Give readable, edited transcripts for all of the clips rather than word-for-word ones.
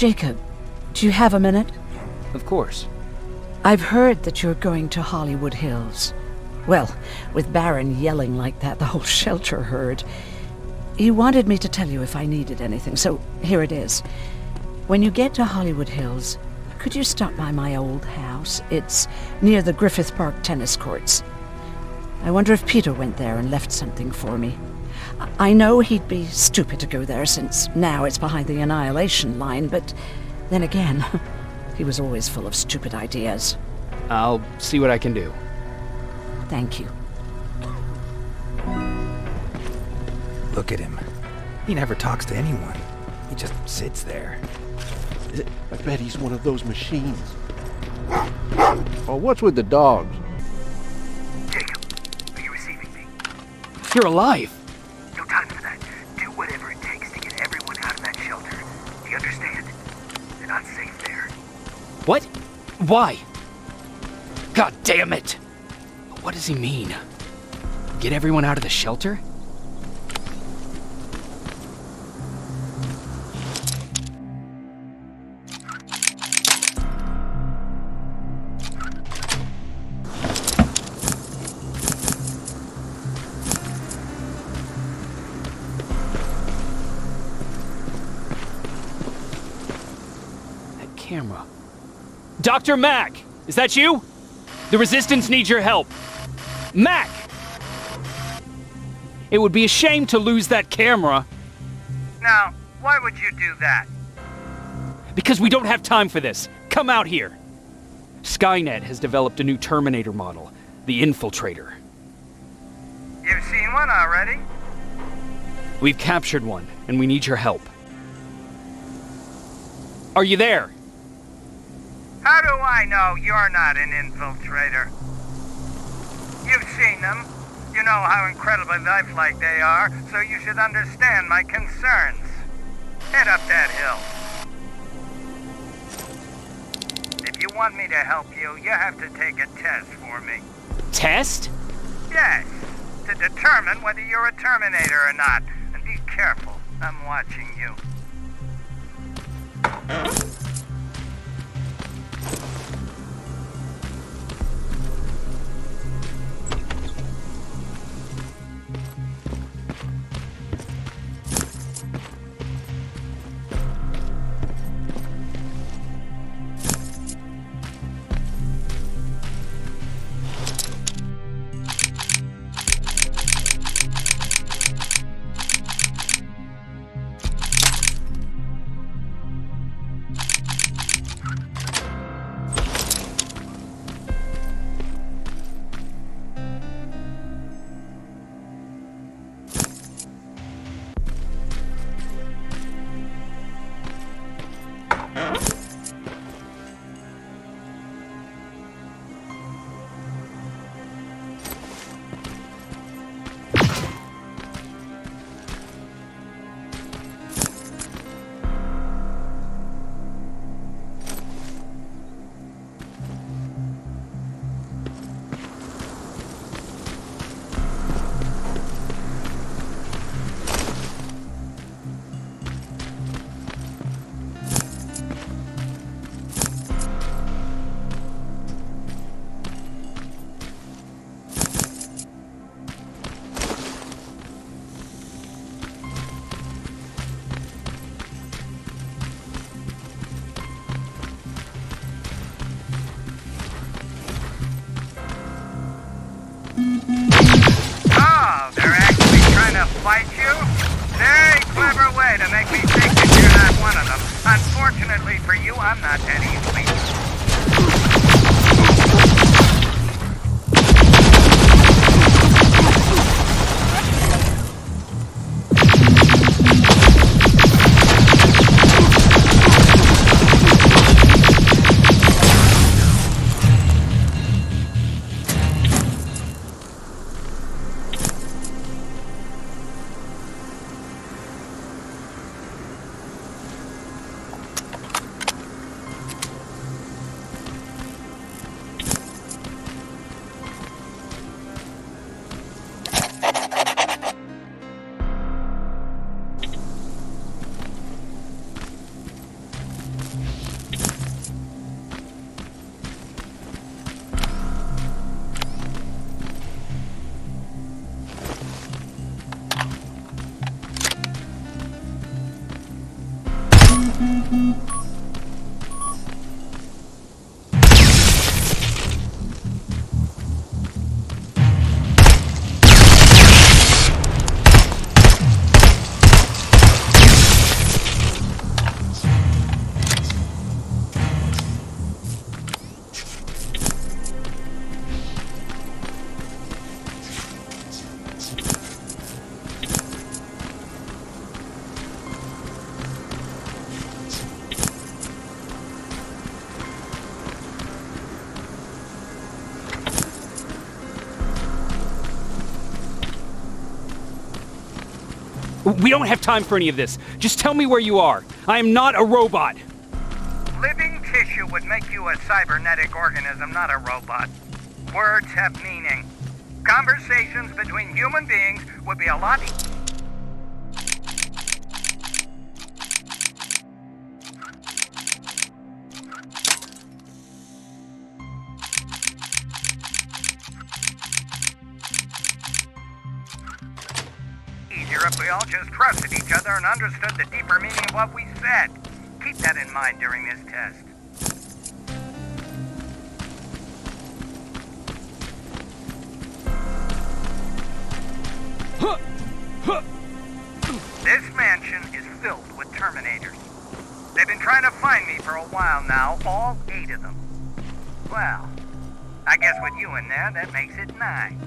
Jacob, do you have a minute? Of course. I've heard that you're going to Hollywood Hills. Well, with Baron yelling like that, the whole shelter heard. He wanted me to tell you if I needed anything, so here it is. When you get to Hollywood Hills, could you stop by my old house? It's near the Griffith Park tennis courts. I wonder if Peter went there and left something for me. I know he'd be stupid to go there since now it's behind the Annihilation Line, but then again, he was always full of stupid ideas. I'll see what I can do. Thank you. Look at him. He never talks to anyone. He just sits there. I bet he's one of those machines. Oh, what's with the dogs? Jacob, are you receiving me? You're alive! No time for that. Do whatever it takes to get everyone out of that shelter. Do you understand? They're not safe there. What? Why? God damn it! What does he mean? Get everyone out of the shelter? That camera. Dr. Mack! Is that you? The Resistance needs your help. Mac! It would be a shame to lose that camera. Now, why would you do that? Because we don't have time for this. Come out here. Skynet has developed a new Terminator model, the Infiltrator. You've seen one already? We've captured one, and we need your help. Are you there? How do I know you're not an infiltrator? You've seen them. You know how incredibly lifelike they are, so you should understand my concerns. Head up that hill. If you want me to help you, you have to take a test for me. Test? Yes, to determine whether you're a Terminator or not. And be careful, I'm watching you. Fight you? Very clever way to make me think that you're not one of them. Unfortunately for you, I'm not that easily. We don't have time for any of this. Just tell me where you are. I am not a robot. Living tissue would make you a cybernetic organism, not a robot. Words have meaning. Conversations between human beings would be a lot easier if we all just trusted each other and understood the deeper meaning of what we said. Keep that in mind during this test. This mansion is filled with Terminators. They've been trying to find me for a while now, all 8 of them. Well, I guess with you in there, that makes it 9.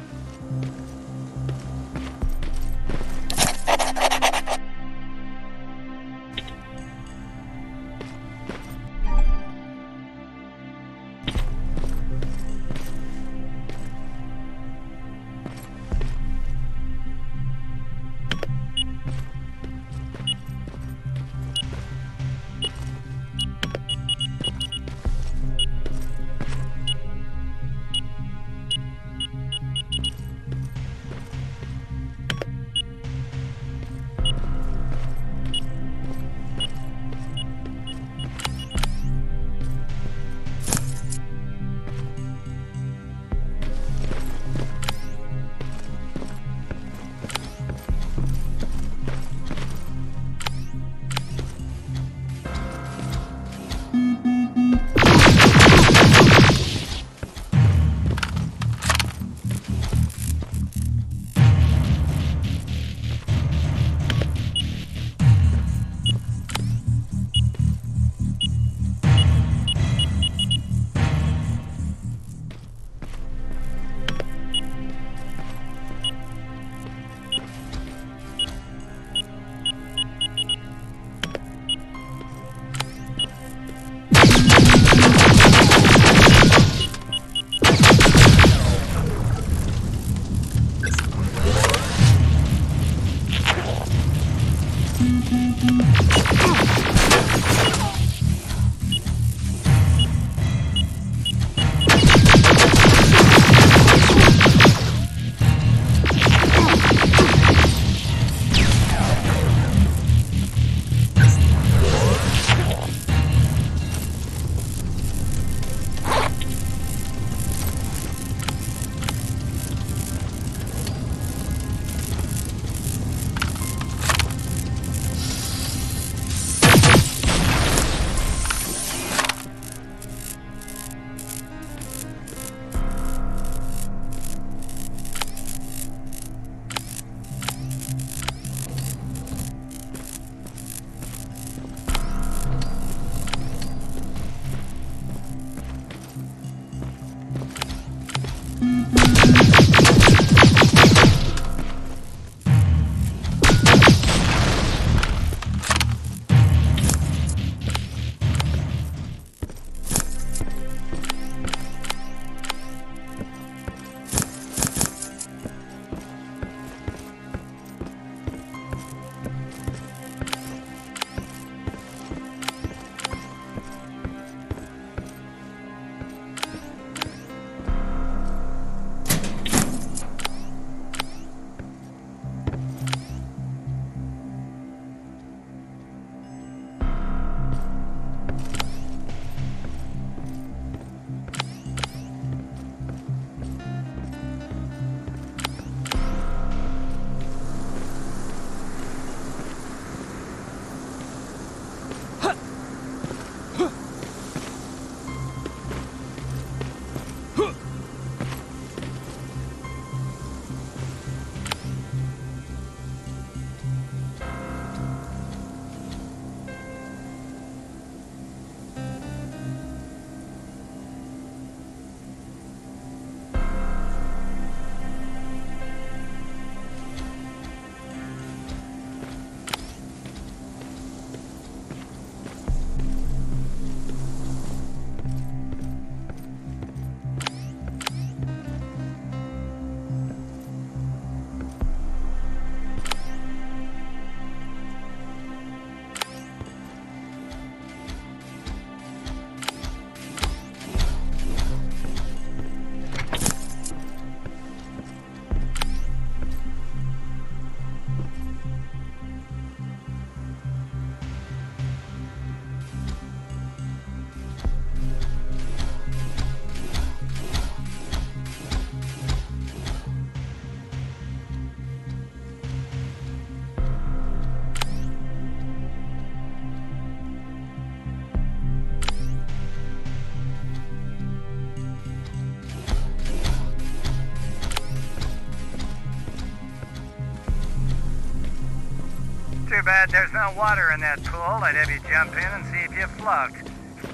bad there's no water in that pool. I'd have you jump in and see if you float.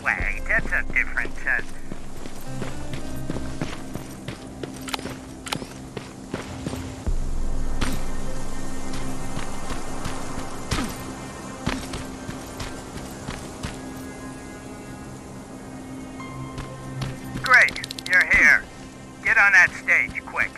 Wait, that's a different test. Great, you're here. Get on that stage, quick.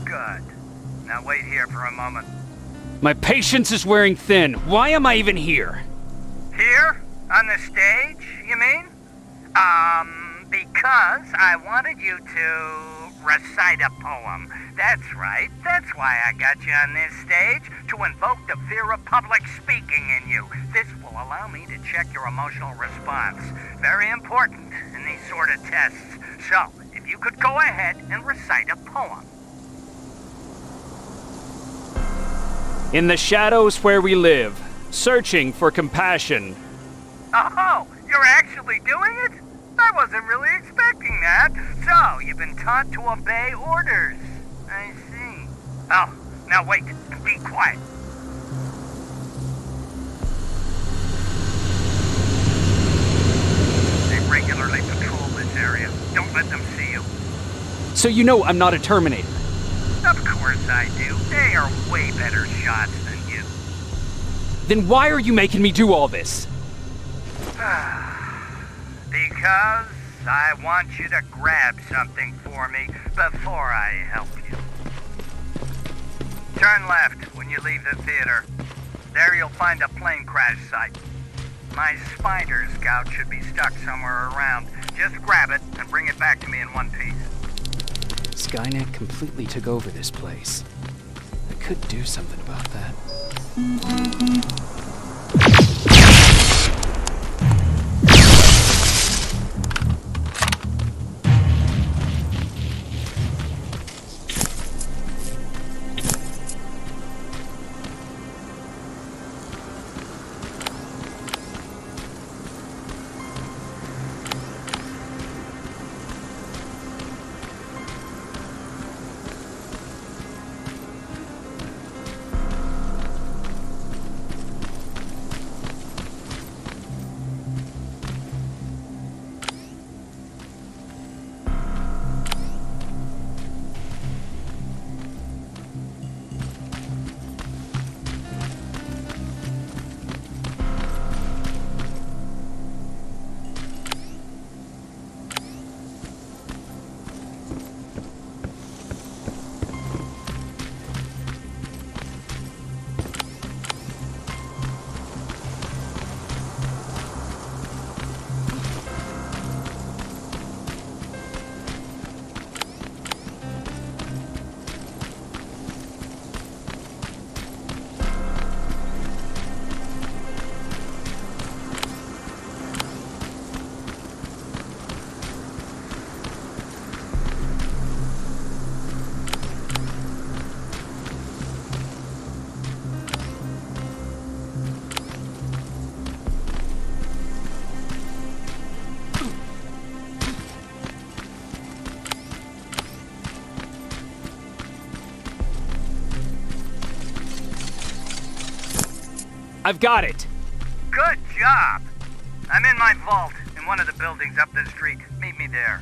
Good. Now wait here for a moment. My patience is wearing thin. Why am I even here? Here? On the stage, you mean? Because I wanted you to recite a poem. That's right. That's why I got you on this stage, to invoke the fear of public speaking in you. This will allow me to check your emotional response. Very important in these sort of tests. So, if you could go ahead and recite a poem. In the shadows where we live, searching for compassion. Oh, you're actually doing it? I wasn't really expecting that. So, you've been taught to obey orders. I see. Oh, now wait. Be quiet. They regularly patrol this area. Don't let them see you. So you know I'm not a Terminator. Of course I do. They are way better shots than you. Then why are you making me do all this? Because I want you to grab something for me before I help you. Turn left when you leave the theater. There you'll find a plane crash site. My spider scout should be stuck somewhere around. Just grab it and bring it back to me in one piece. Skynet completely took over this place. I could do something about that. I've got it! Good job! I'm in my vault in one of the buildings up the street. Meet me there.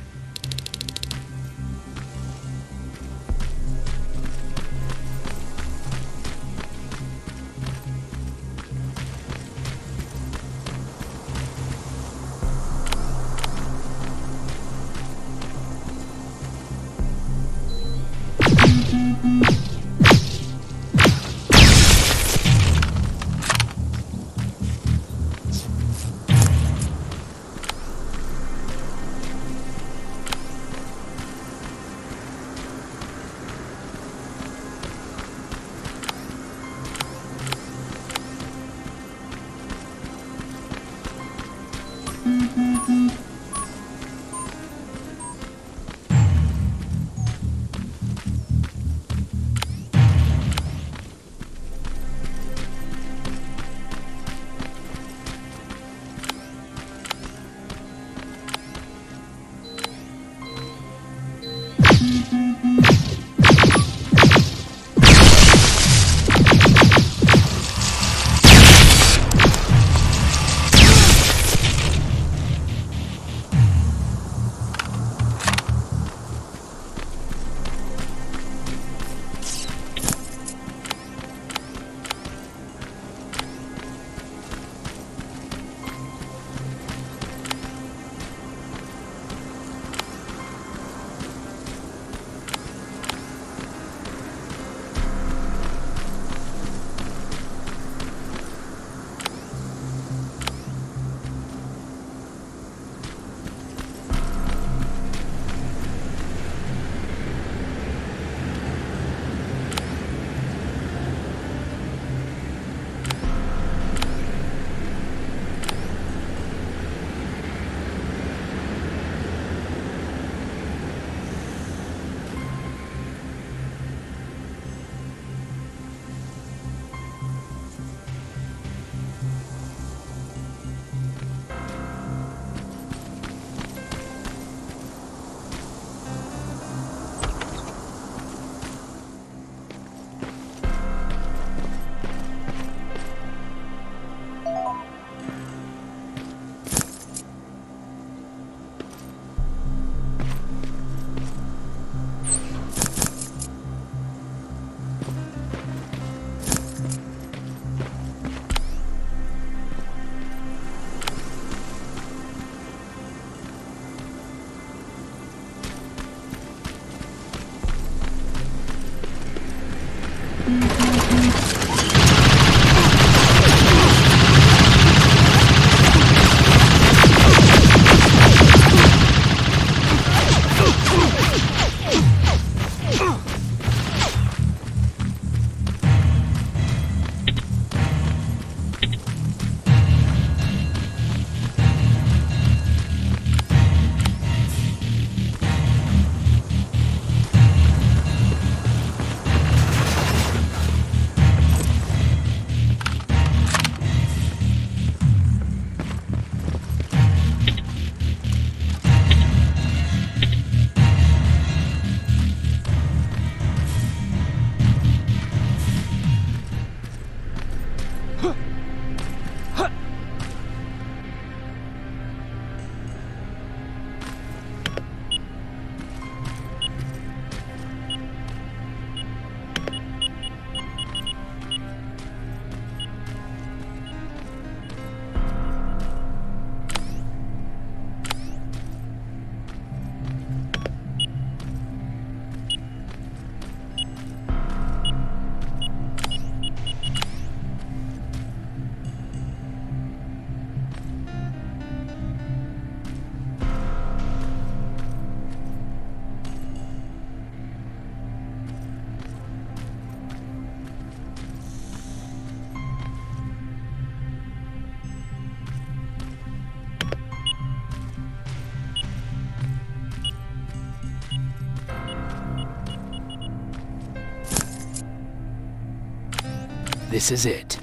This is it.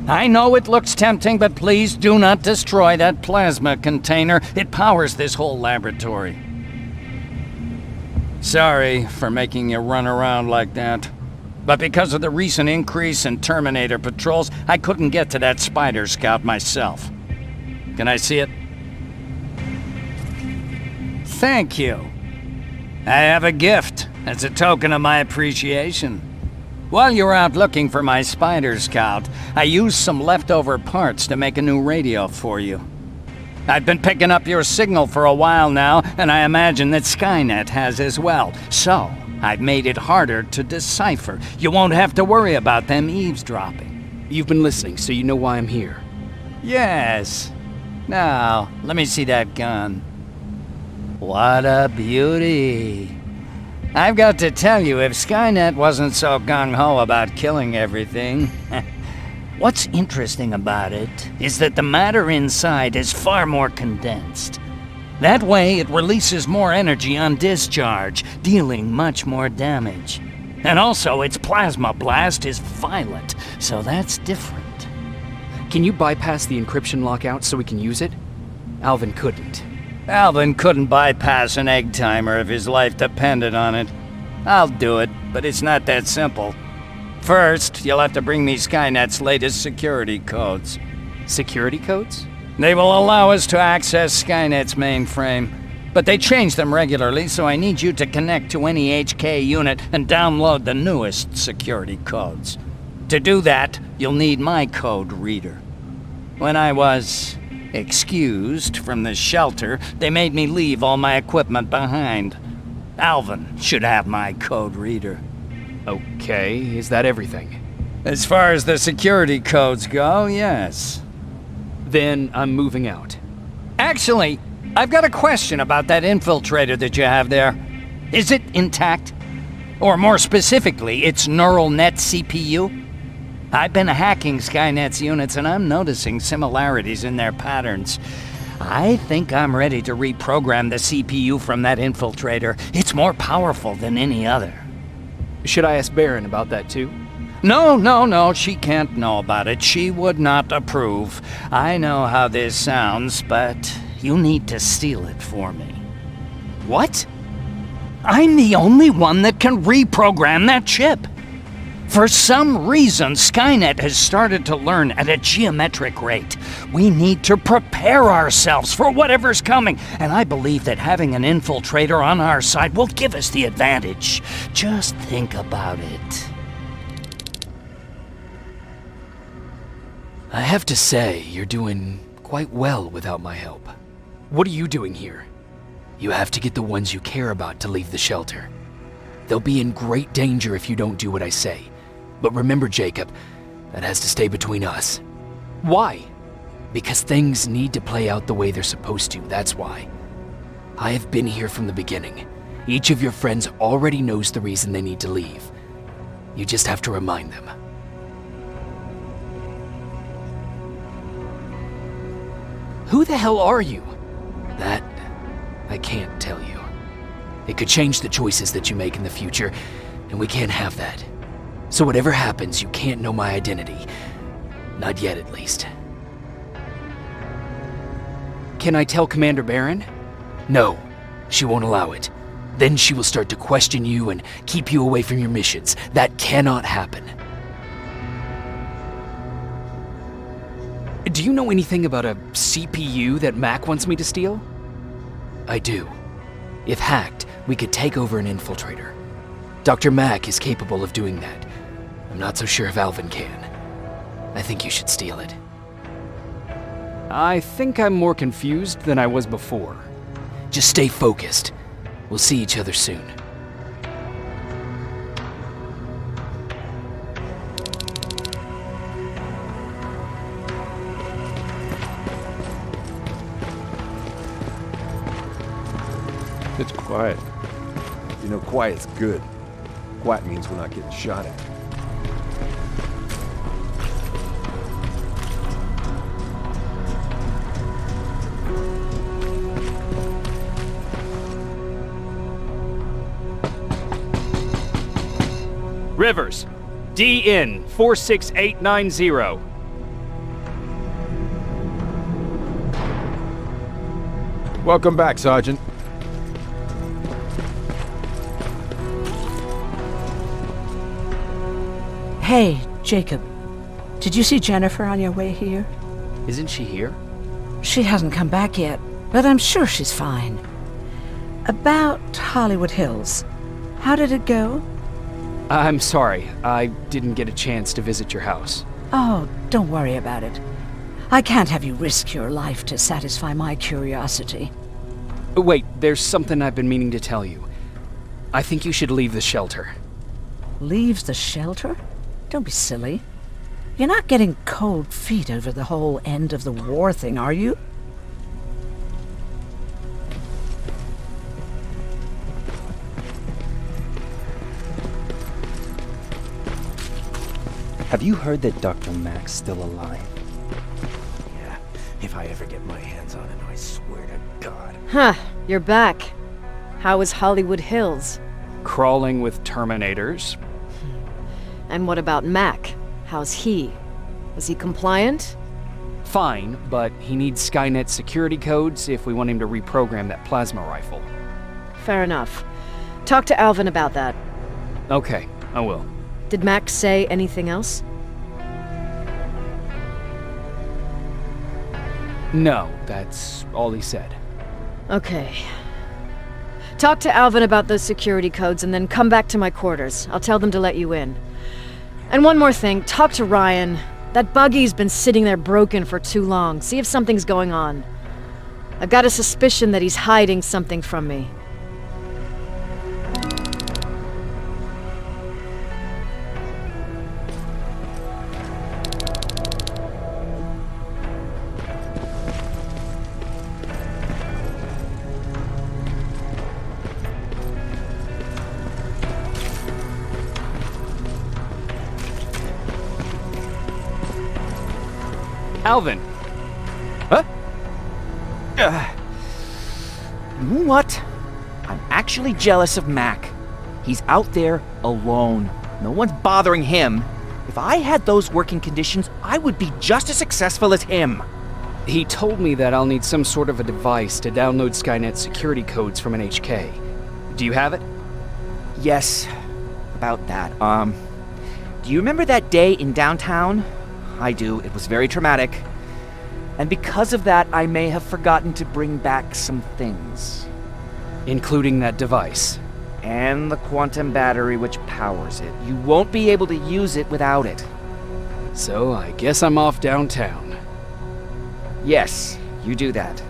I know it looks tempting, but please do not destroy that plasma container. It powers this whole laboratory. Sorry for making you run around like that. But because of the recent increase in Terminator patrols, I couldn't get to that Spider Scout myself. Can I see it? Thank you. I have a gift as a token of my appreciation. While you were out looking for my Spider Scout, I used some leftover parts to make a new radio for you. I've been picking up your signal for a while now, and I imagine that Skynet has as well. So, I've made it harder to decipher. You won't have to worry about them eavesdropping. You've been listening, so you know why I'm here. Yes. Now, let me see that gun. What a beauty. I've got to tell you, if Skynet wasn't so gung-ho about killing everything... What's interesting about it is that the matter inside is far more condensed. That way, it releases more energy on discharge, dealing much more damage. And also, its plasma blast is violent, so that's different. Can you bypass the encryption lockout so we can use it? Alvin couldn't. Alvin couldn't bypass an egg timer if his life depended on it. I'll do it, but it's not that simple. First, you'll have to bring me Skynet's latest security codes. Security codes? They will allow us to access Skynet's mainframe, but they change them regularly, so I need you to connect to any HK unit and download the newest security codes. To do that, you'll need my code reader. When I was excused from the shelter, they made me leave all my equipment behind. Alvin should have my code reader. Okay, is that everything? As far as the security codes go, yes. Then I'm moving out. Actually, I've got a question about that infiltrator that you have there. Is it intact? Or more specifically, its neural net CPU? I've been hacking Skynet's units and I'm noticing similarities in their patterns. I think I'm ready to reprogram the CPU from that infiltrator. It's more powerful than any other. Should I ask Baron about that too? No, she can't know about it. She would not approve. I know how this sounds, but you need to steal it for me. What? I'm the only one that can reprogram that chip. For some reason, Skynet has started to learn at a geometric rate. We need to prepare ourselves for whatever's coming, and I believe that having an infiltrator on our side will give us the advantage. Just think about it. I have to say, you're doing quite well without my help. What are you doing here? You have to get the ones you care about to leave the shelter. They'll be in great danger if you don't do what I say. But remember, Jacob, that has to stay between us. Why? Because things need to play out the way they're supposed to, that's why. I have been here from the beginning. Each of your friends already knows the reason they need to leave. You just have to remind them. Who the hell are you? That, I can't tell you. It could change the choices that you make in the future, and we can't have that. So whatever happens, you can't know my identity. Not yet, at least. Can I tell Commander Barron? No, she won't allow it. Then she will start to question you and keep you away from your missions. That cannot happen. Do you know anything about a CPU that Mac wants me to steal? I do. If hacked, we could take over an infiltrator. Dr. Mac is capable of doing that. I'm not so sure if Alvin can. I think you should steal it. I think I'm more confused than I was before. Just stay focused. We'll see each other soon. It's quiet. You know, quiet's good. Quiet means we're not getting shot at. Rivers, DN 46890. Welcome back, Sergeant. Hey, Jacob. Did you see Jennifer on your way here? Isn't she here? She hasn't come back yet, but I'm sure she's fine. About Hollywood Hills. How did it go? I'm sorry, I didn't get a chance to visit your house. Oh, don't worry about it. I can't have you risk your life to satisfy my curiosity. Wait, there's something I've been meaning to tell you. I think you should leave the shelter. Leave the shelter? Don't be silly. You're not getting cold feet over the whole end of the war thing, are you? Have you heard that Dr. Mac's still alive? Yeah, if I ever get my hands on him, I swear to God. Huh, you're back. How was Hollywood Hills? Crawling with Terminators. And what about Mac? How's he? Was he compliant? Fine, but he needs Skynet security codes if we want him to reprogram that plasma rifle. Fair enough. Talk to Alvin about that. Okay, I will. Did Mac say anything else? No, that's all he said. Okay. Talk to Alvin about those security codes and then come back to my quarters. I'll tell them to let you in. And one more thing, talk to Ryan. That buggy's been sitting there broken for too long. See if something's going on. I've got a suspicion that he's hiding something from me. Alvin! Huh? You know what? I'm actually jealous of Mac. He's out there alone. No one's bothering him. If I had those working conditions, I would be just as successful as him. He told me that I'll need some sort of a device to download Skynet security codes from an HK. Do you have it? Yes, about that. Do you remember that day in downtown? I do. It was very traumatic. And because of that, I may have forgotten to bring back some things. Including that device. And the quantum battery which powers it. You won't be able to use it without it. So I guess I'm off downtown. Yes, you do that.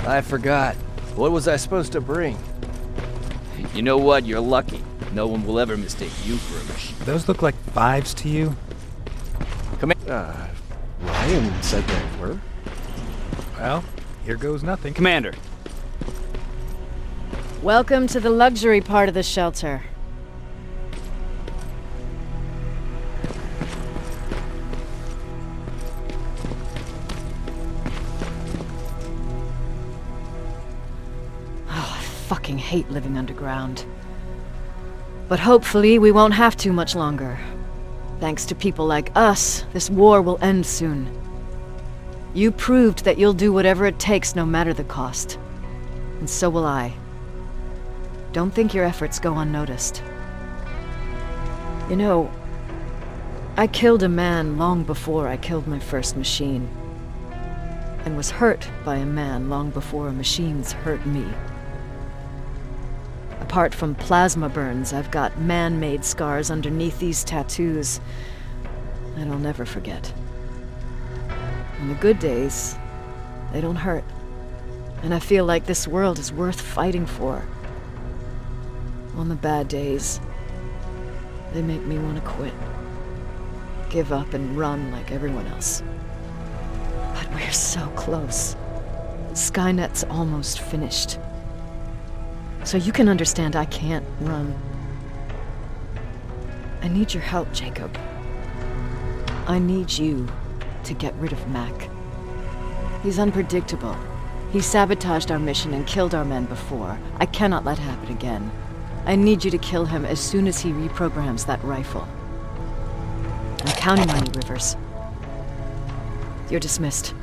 I forgot. What was I supposed to bring? You know what? You're lucky. No one will ever mistake you for a machine. Those look like 5s to you? Ryan said they were. Well, here goes nothing. Commander, Welcome to the luxury part of the shelter. Oh, I fucking hate living underground. But hopefully we won't have to much longer. Thanks to people like us, this war will end soon. You proved that you'll do whatever it takes no matter the cost. And so will I. Don't think your efforts go unnoticed. You know, I killed a man long before I killed my first machine. And was hurt by a man long before machines hurt me. Apart from plasma burns, I've got man-made scars underneath these tattoos that I'll never forget. On the good days, they don't hurt. And I feel like this world is worth fighting for. On the bad days, they make me want to quit. Give up and run like everyone else. But we're so close. Skynet's almost finished. So you can understand I can't run. I need your help, Jacob. I need you to get rid of Mac. He's unpredictable. He sabotaged our mission and killed our men before. I cannot let it happen again. I need you to kill him as soon as he reprograms that rifle. I'm counting on you, Rivers. You're dismissed.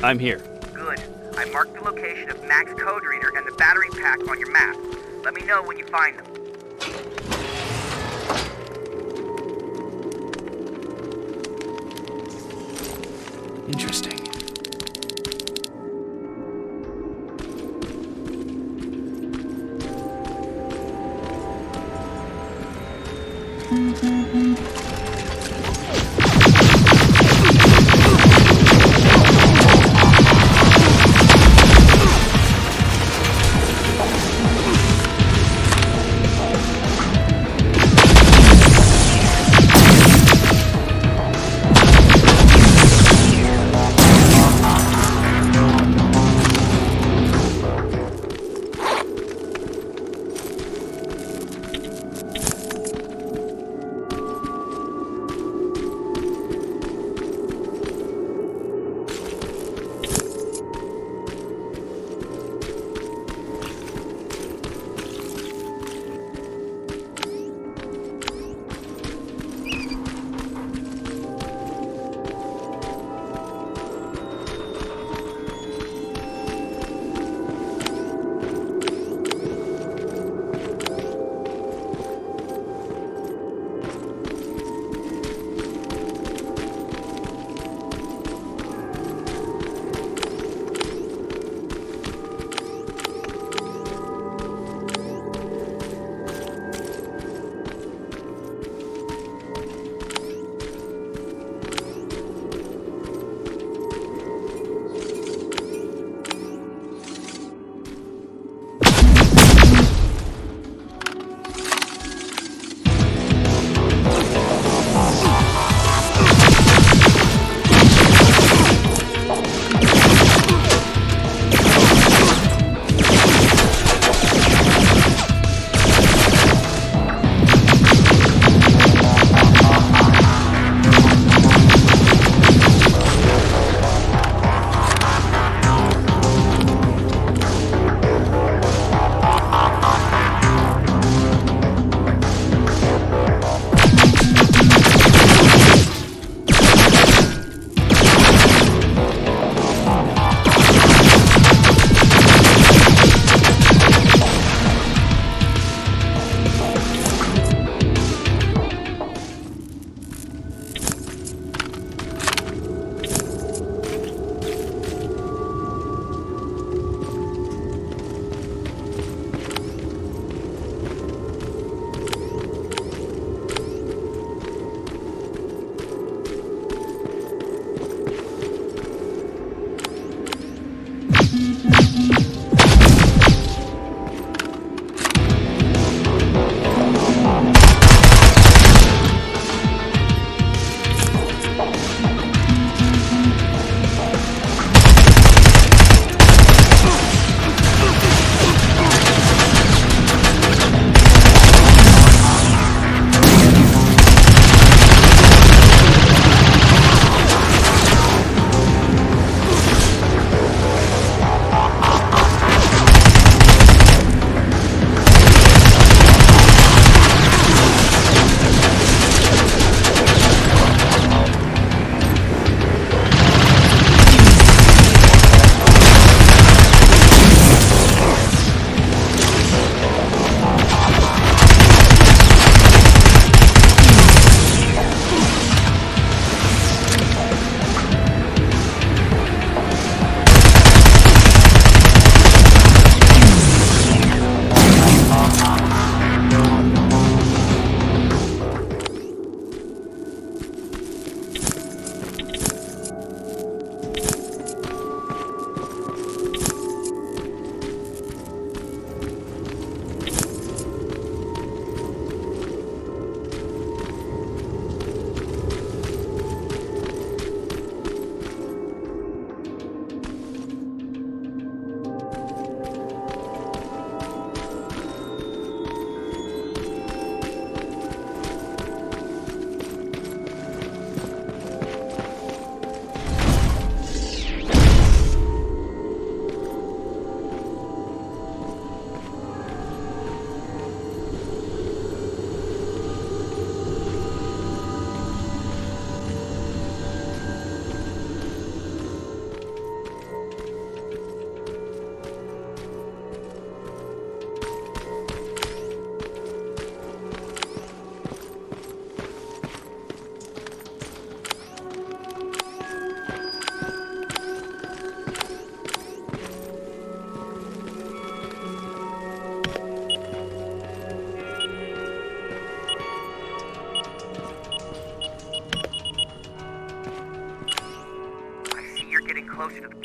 I'm here. Good. I marked the location of Mac's code reader and the battery pack on your map. Let me know when you find them. Interesting.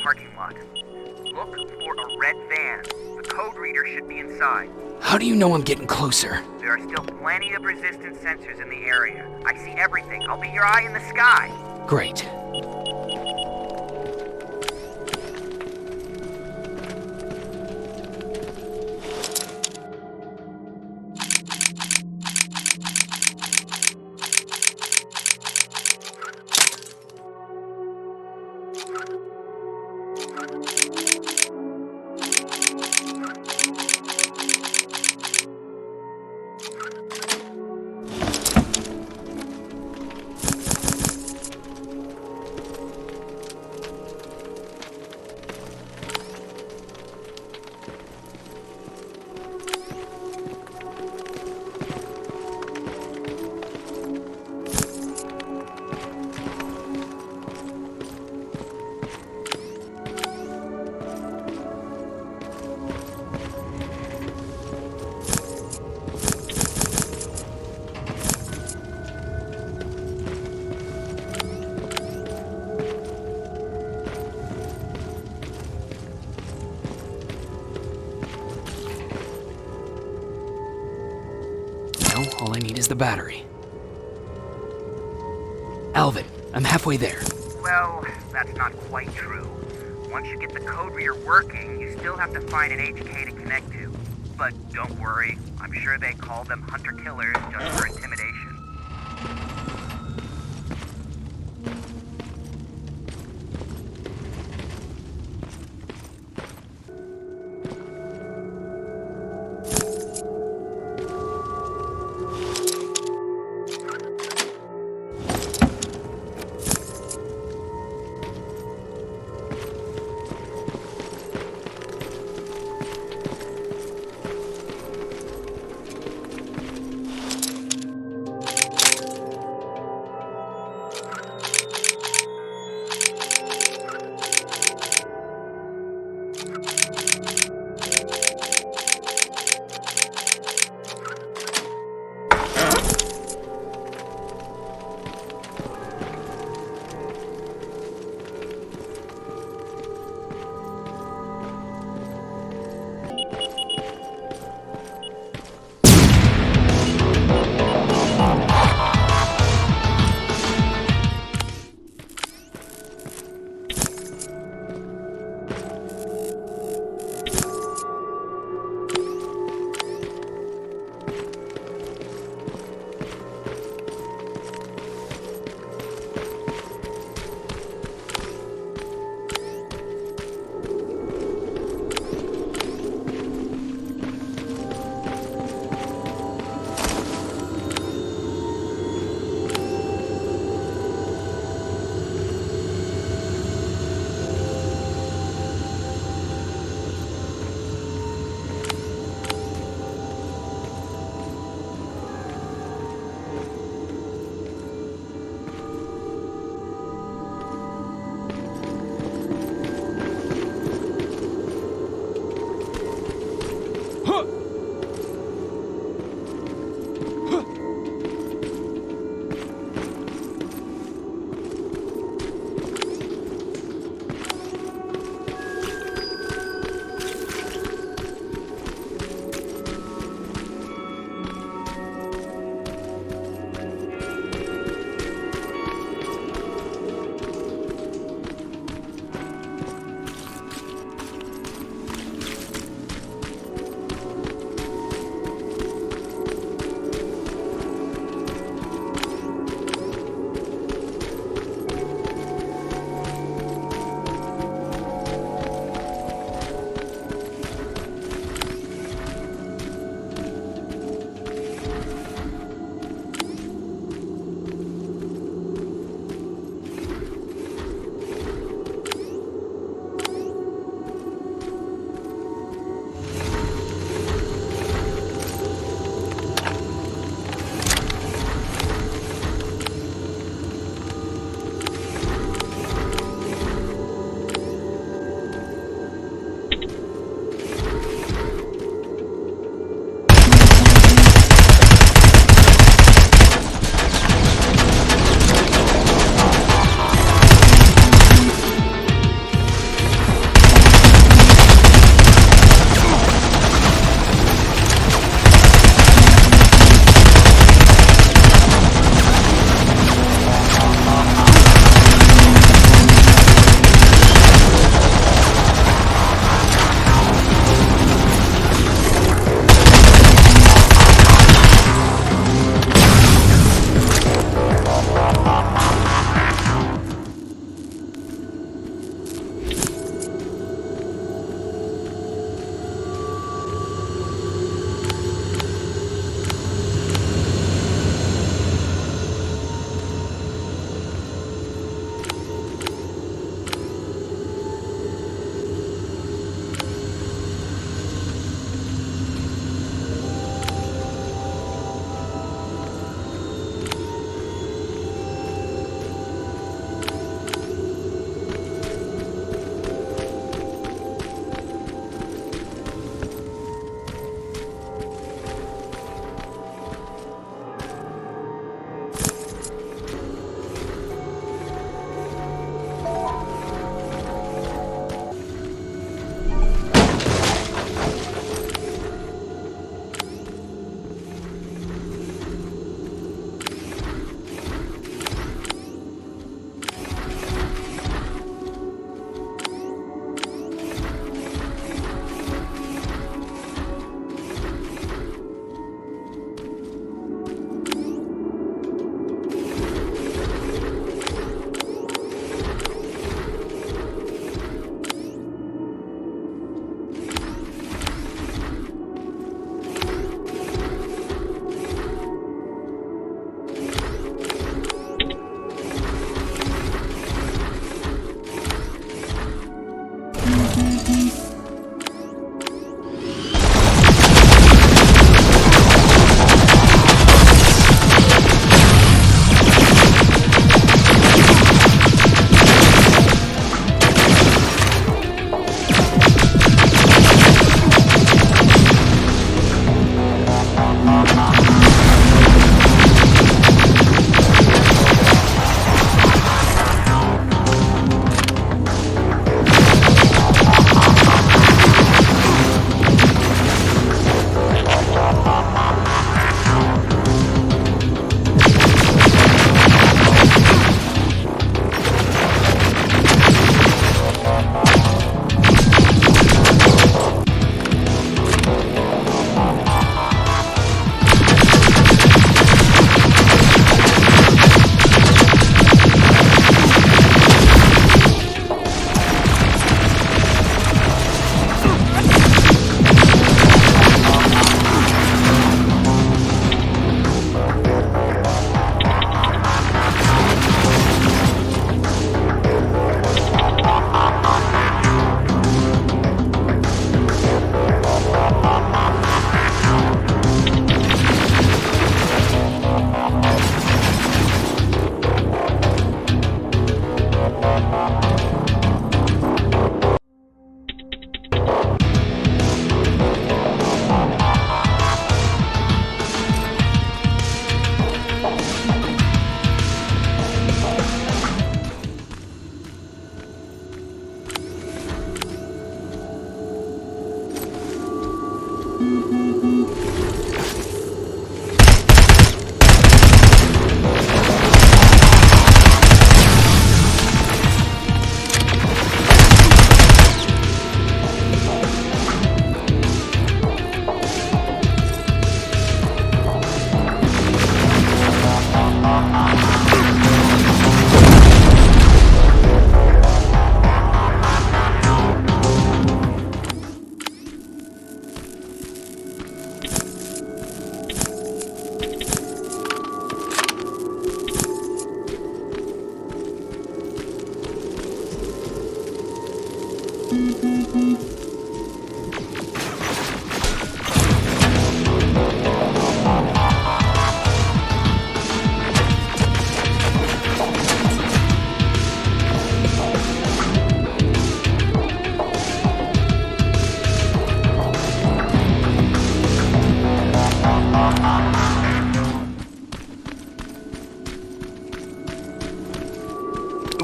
parking lot. Look for a red van. The code reader should be inside. How do you know I'm getting closer? There are still plenty of resistance sensors in the area. I see everything. I'll be your eye in the sky. Great. Now, all I need is the battery. Alvin, I'm halfway there. Well, that's not quite true. Once you get the code reader working, you still have to find an HK to connect to. But don't worry, I'm sure they call them hunter-killers just for intimidation.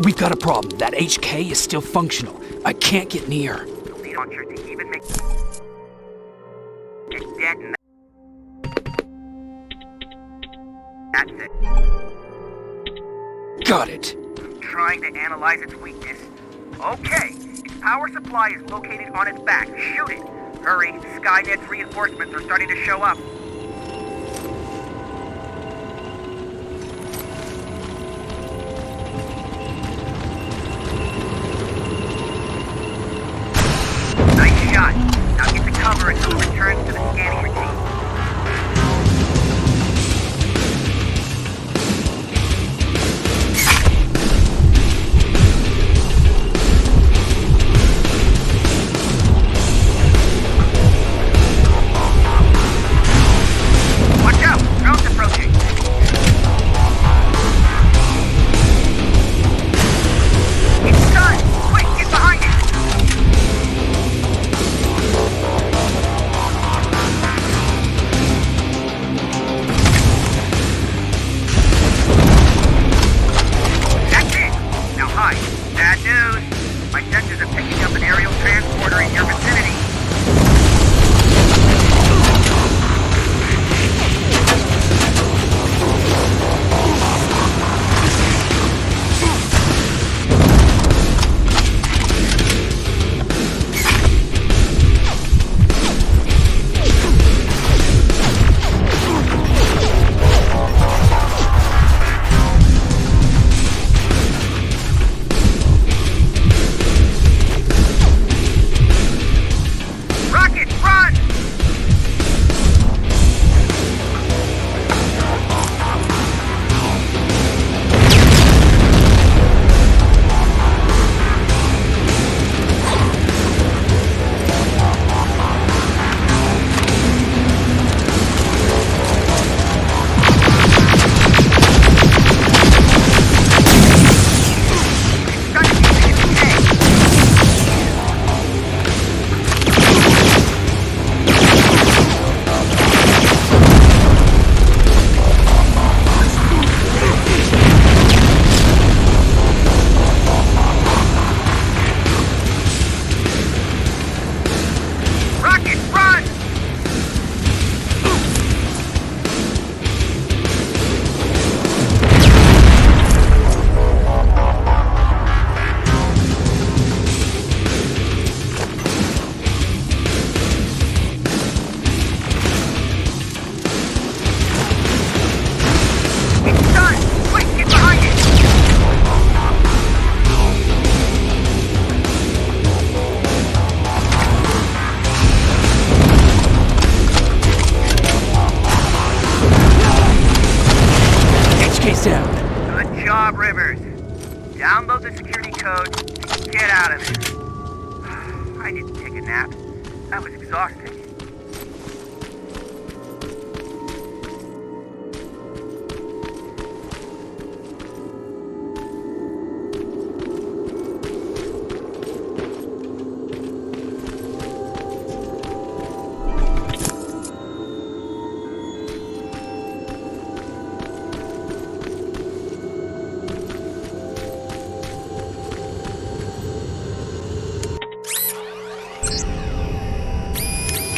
We've got a problem. That HK is still functional. I can't get near. The launcher to even make a dent in that's it. Got it. I'm trying to analyze its weakness. Okay, its power supply is located on its back. Shoot it. Hurry, Skynet's reinforcements are starting to show up. Nice shot. Now get the cover until it returns to the scanning routine. Watch out! Drone's approaching! It's done! Quick, get behind it! That's it! Now hide. Bad news! My sensors are picking up an aerial transporter in your vicinity. Rocket, run! Rocket, run! It's done! Quick, get behind it! HK's down. Good job, Rivers. Download the security code and get out of there. I didn't take a nap. That was exhausting.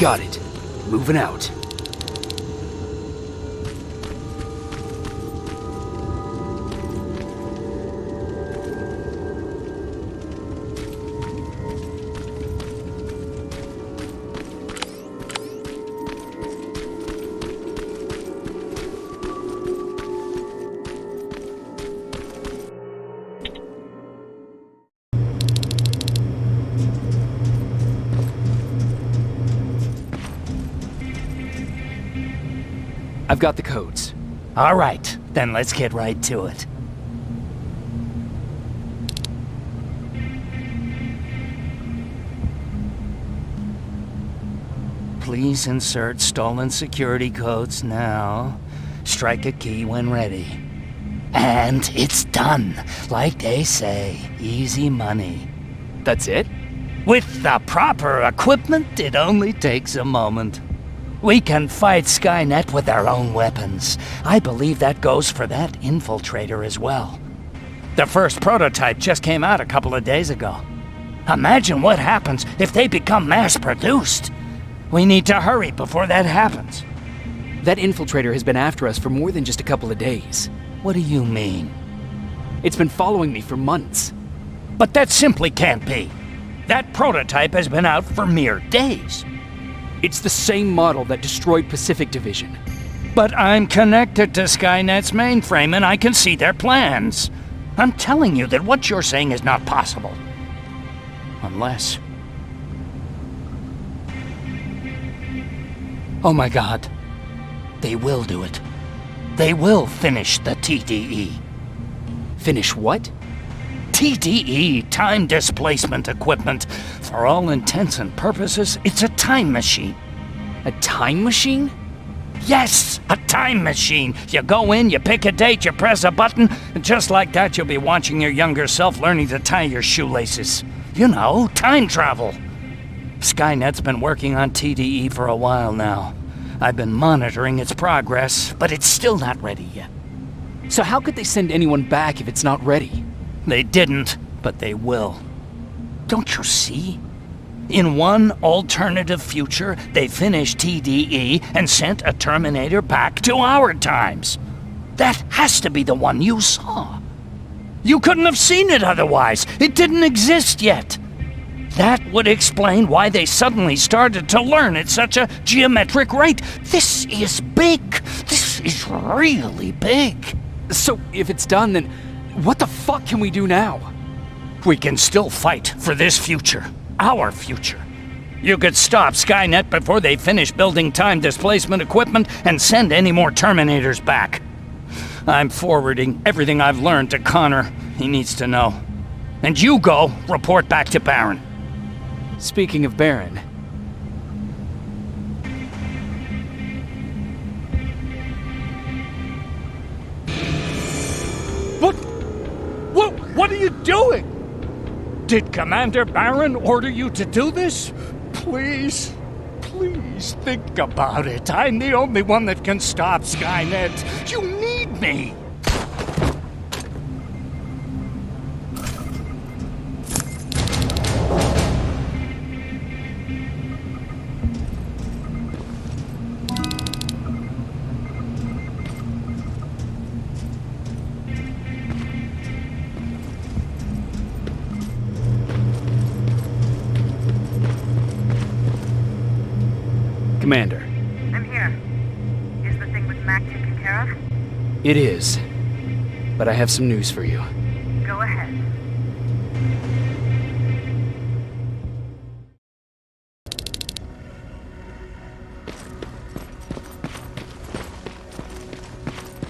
Got it. Moving out. I've got the codes. All right, then let's get right to it. Please insert stolen security codes now. Strike a key when ready. And it's done. Like they say, easy money. That's it? With the proper equipment, it only takes a moment. We can fight Skynet with our own weapons. I believe that goes for that infiltrator as well. The first prototype just came out a couple of days ago. Imagine what happens if they become mass-produced. We need to hurry before that happens. That infiltrator has been after us for more than just a couple of days. What do you mean? It's been following me for months. But that simply can't be. That prototype has been out for mere days. It's the same model that destroyed Pacific Division. But I'm connected to Skynet's mainframe and I can see their plans. I'm telling you that what you're saying is not possible. Unless... Oh my God. They will do it. They will finish the TDE. Finish what? TDE, time displacement equipment. For all intents and purposes, it's a time machine. A time machine? Yes, a time machine. You go in, you pick a date, you press a button, and just like that you'll be watching your younger self learning to tie your shoelaces. You know, time travel. Skynet's been working on TDE for a while now. I've been monitoring its progress, but it's still not ready yet. So how could they send anyone back if it's not ready? They didn't, but they will. Don't you see? In one alternative future, they finished TDE and sent a Terminator back to our times. That has to be the one you saw. You couldn't have seen it otherwise. It didn't exist yet. That would explain why they suddenly started to learn at such a geometric rate. This is big. This is really big. So if it's done, then what the fuck can we do now? We can still fight for this future. Our future. You could stop Skynet before they finish building time displacement equipment and send any more Terminators back. I'm forwarding everything I've learned to Connor. He needs to know. And you go report back to Baron. Speaking of Baron... What are you doing? Did Commander Baron order you to do this? Please think about it. I'm the only one that can stop Skynet. You need me. Commander. I'm here. Is the thing with Mac taken care of? It is. But I have some news for you. Go ahead.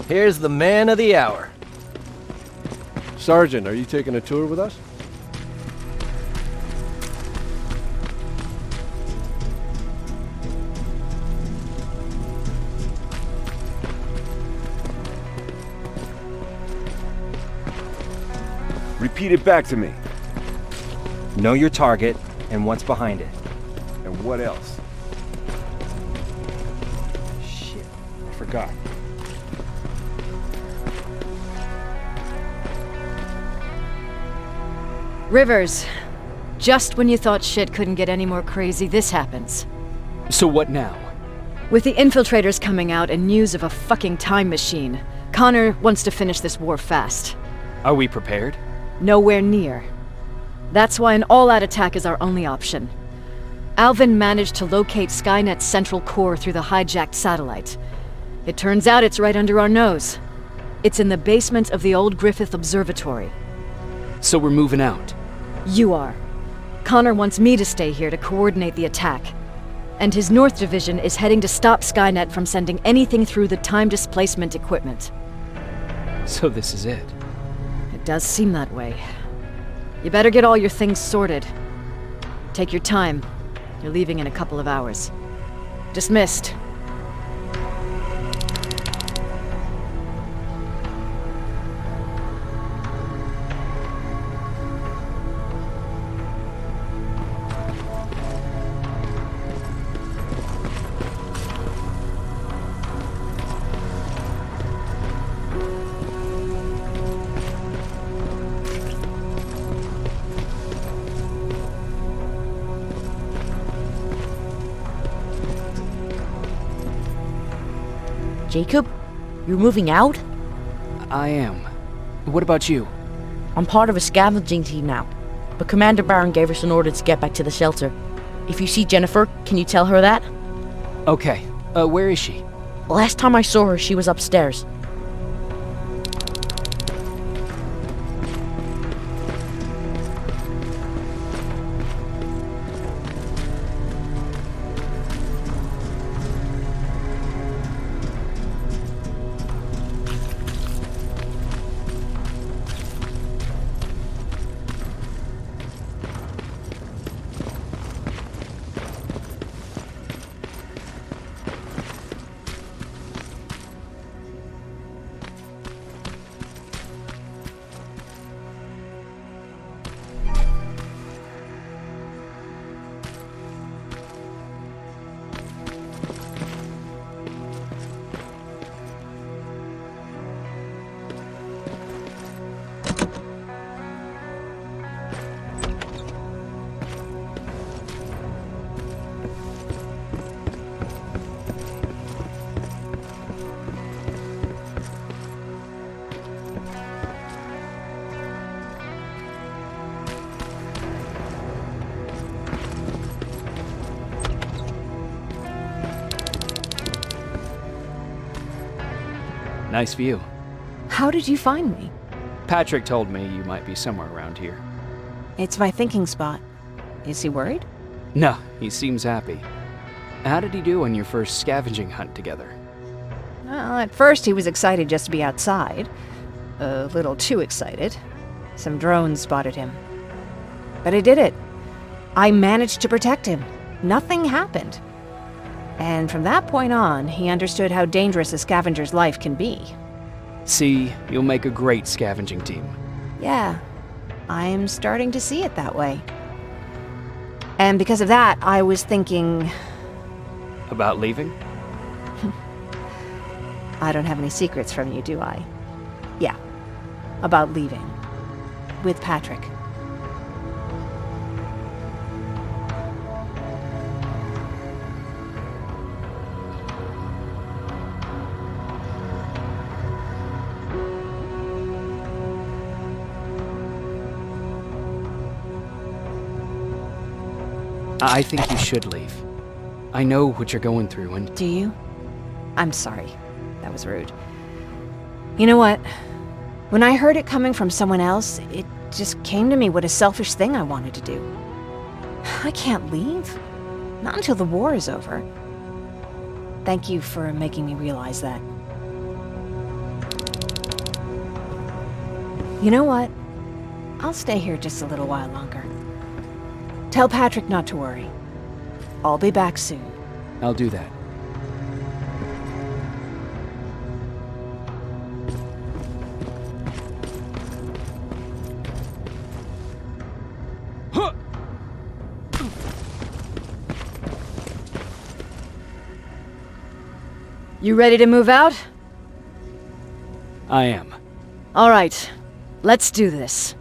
Here's the man of the hour. Sergeant, are you taking a tour with us? Repeat it back to me. Know your target and what's behind it. And what else? Shit, I forgot. Rivers, just when you thought shit couldn't get any more crazy, this happens. So what now? With the infiltrators coming out and news of a fucking time machine, Connor wants to finish this war fast. Are we prepared? Nowhere near. That's why an all-out attack is our only option. Alvin managed to locate Skynet's central core through the hijacked satellite. It turns out it's right under our nose. It's in the basement of the old Griffith Observatory. So we're moving out. You are. Connor wants me to stay here to coordinate the attack. And his North Division is heading to stop Skynet from sending anything through the time displacement equipment. So this is it. It does seem that way. You better get all your things sorted. Take your time. You're leaving in a couple of hours. Dismissed. Jacob, you're moving out? I am. What about you? I'm part of a scavenging team now, but Commander Barron gave us an order to get back to the shelter. If you see Jennifer, can you tell her that? Okay. Where is she? Last time I saw her, she was upstairs. Nice view. How did you find me? Patrick told me you might be somewhere around here. It's my thinking spot. Is he worried? No, he seems happy. How did he do on your first scavenging hunt together? Well, at first he was excited just to be outside. A little too excited. Some drones spotted him. But I did it. I managed to protect him. Nothing happened. And from that point on, he understood how dangerous a scavenger's life can be. See, you'll make a great scavenging team. Yeah, I'm starting to see it that way. And because of that, I was thinking... About leaving? I don't have any secrets from you, do I? Yeah, about leaving. With Patrick. I think you should leave. I know what you're going through and... Do you? I'm sorry. That was rude. You know what? When I heard it coming from someone else, it just came to me what a selfish thing I wanted to do. I can't leave. Not until the war is over. Thank you for making me realize that. You know what? I'll stay here just a little while longer. Tell Patrick not to worry. I'll be back soon. I'll do that. You ready to move out? I am. All right, let's do this.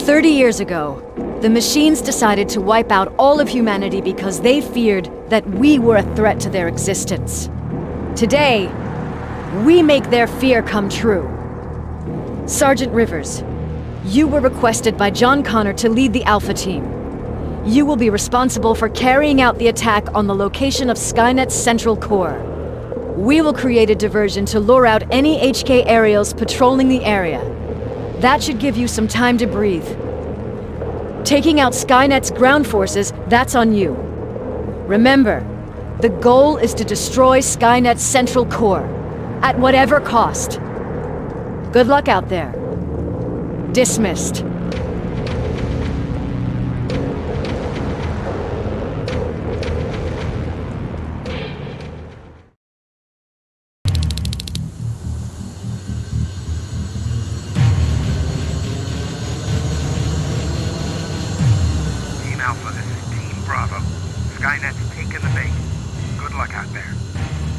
30 years ago, the machines decided to wipe out all of humanity because they feared that we were a threat to their existence. Today, we make their fear come true. Sergeant Rivers, you were requested by John Connor to lead the Alpha Team. You will be responsible for carrying out the attack on the location of Skynet's central core. We will create a diversion to lure out any HK aerials patrolling the area. That should give you some time to breathe. Taking out Skynet's ground forces, that's on you. Remember, the goal is to destroy Skynet's central core, at whatever cost. Good luck out there. Dismissed. Team Alpha, this is Team Bravo. Skynet's taken the bait. Good luck out there.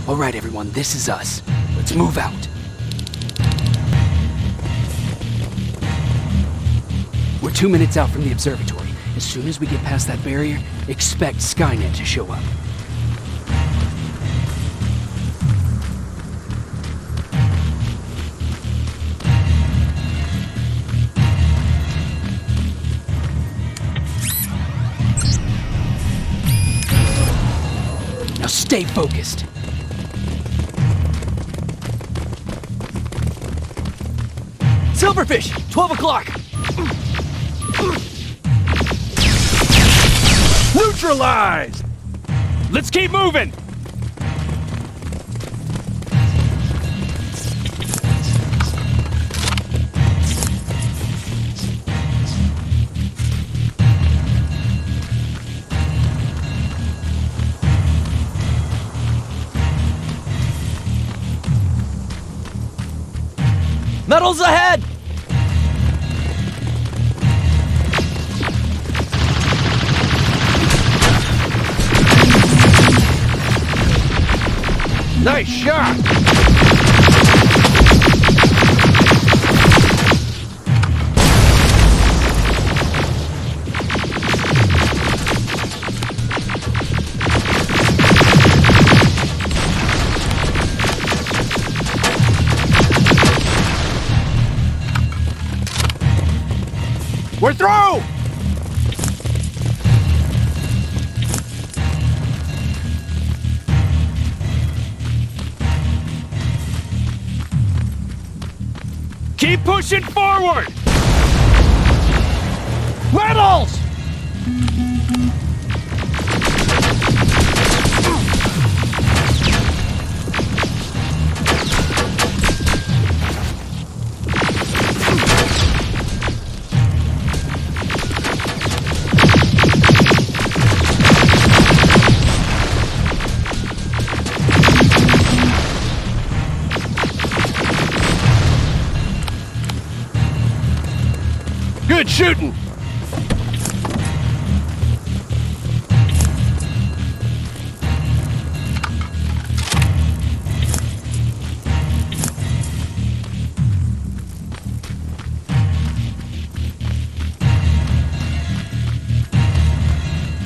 All right, everyone, this is us. Let's move out. We're 2 minutes out from the observatory. As soon as we get past that barrier, expect Skynet to show up. Now stay focused. Silverfish! 12 o'clock! Neutralized! Let's keep moving! Metals ahead! Nice shot! We're through! Keep pushing forward! Metals! Good shooting!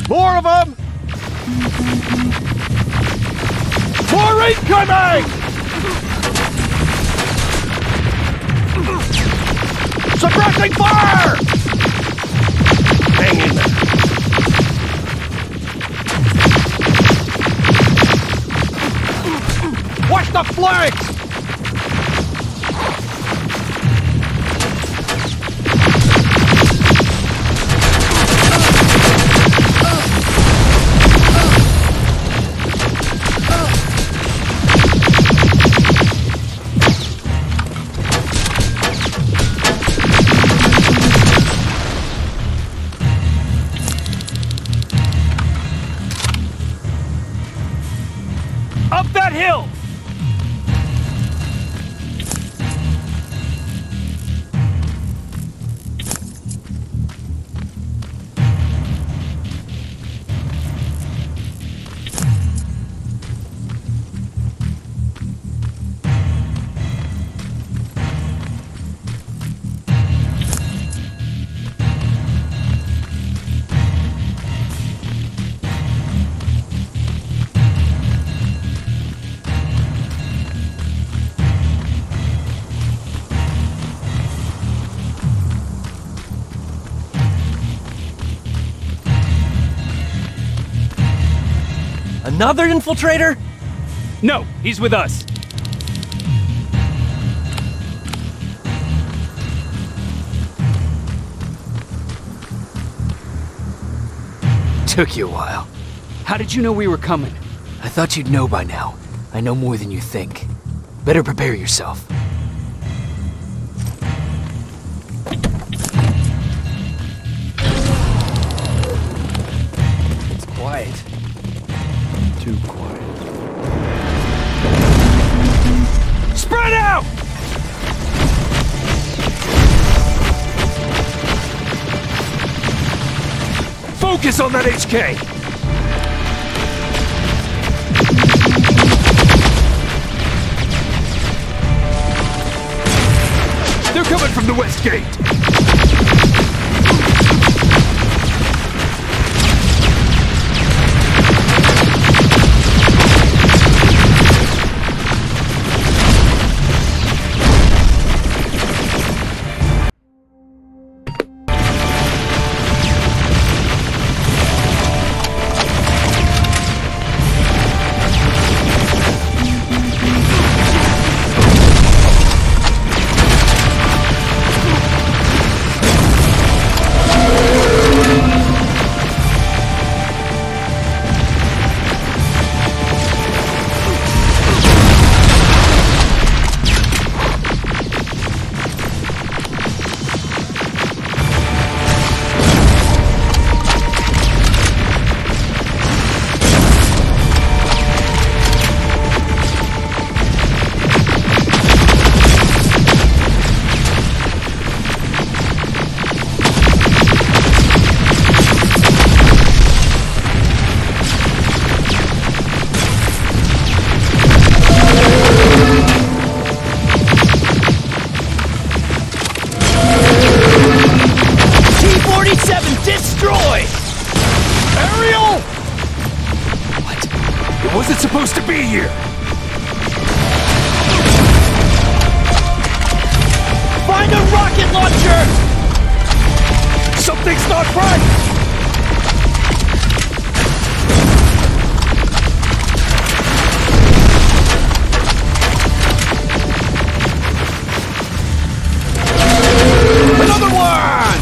More of them! More incoming! Suppressing fire! Hang in there. Watch the flanks! Up that hill! Another infiltrator? No, he's with us. Took you a while. How did you know we were coming? I thought you'd know by now. I know more than you think. Better prepare yourself. It's quiet. Too quiet. Spread out! Focus on that HK! They're coming from the west gate! Supposed to be here! Find a rocket launcher! Something's not right! Another one!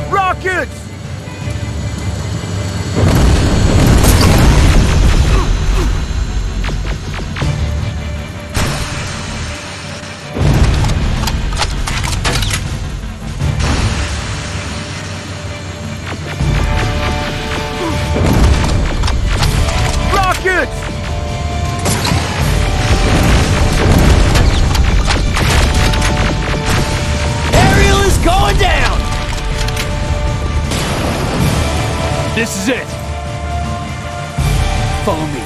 Rockets! Rockets! Ariel is going down! This is it! Follow me.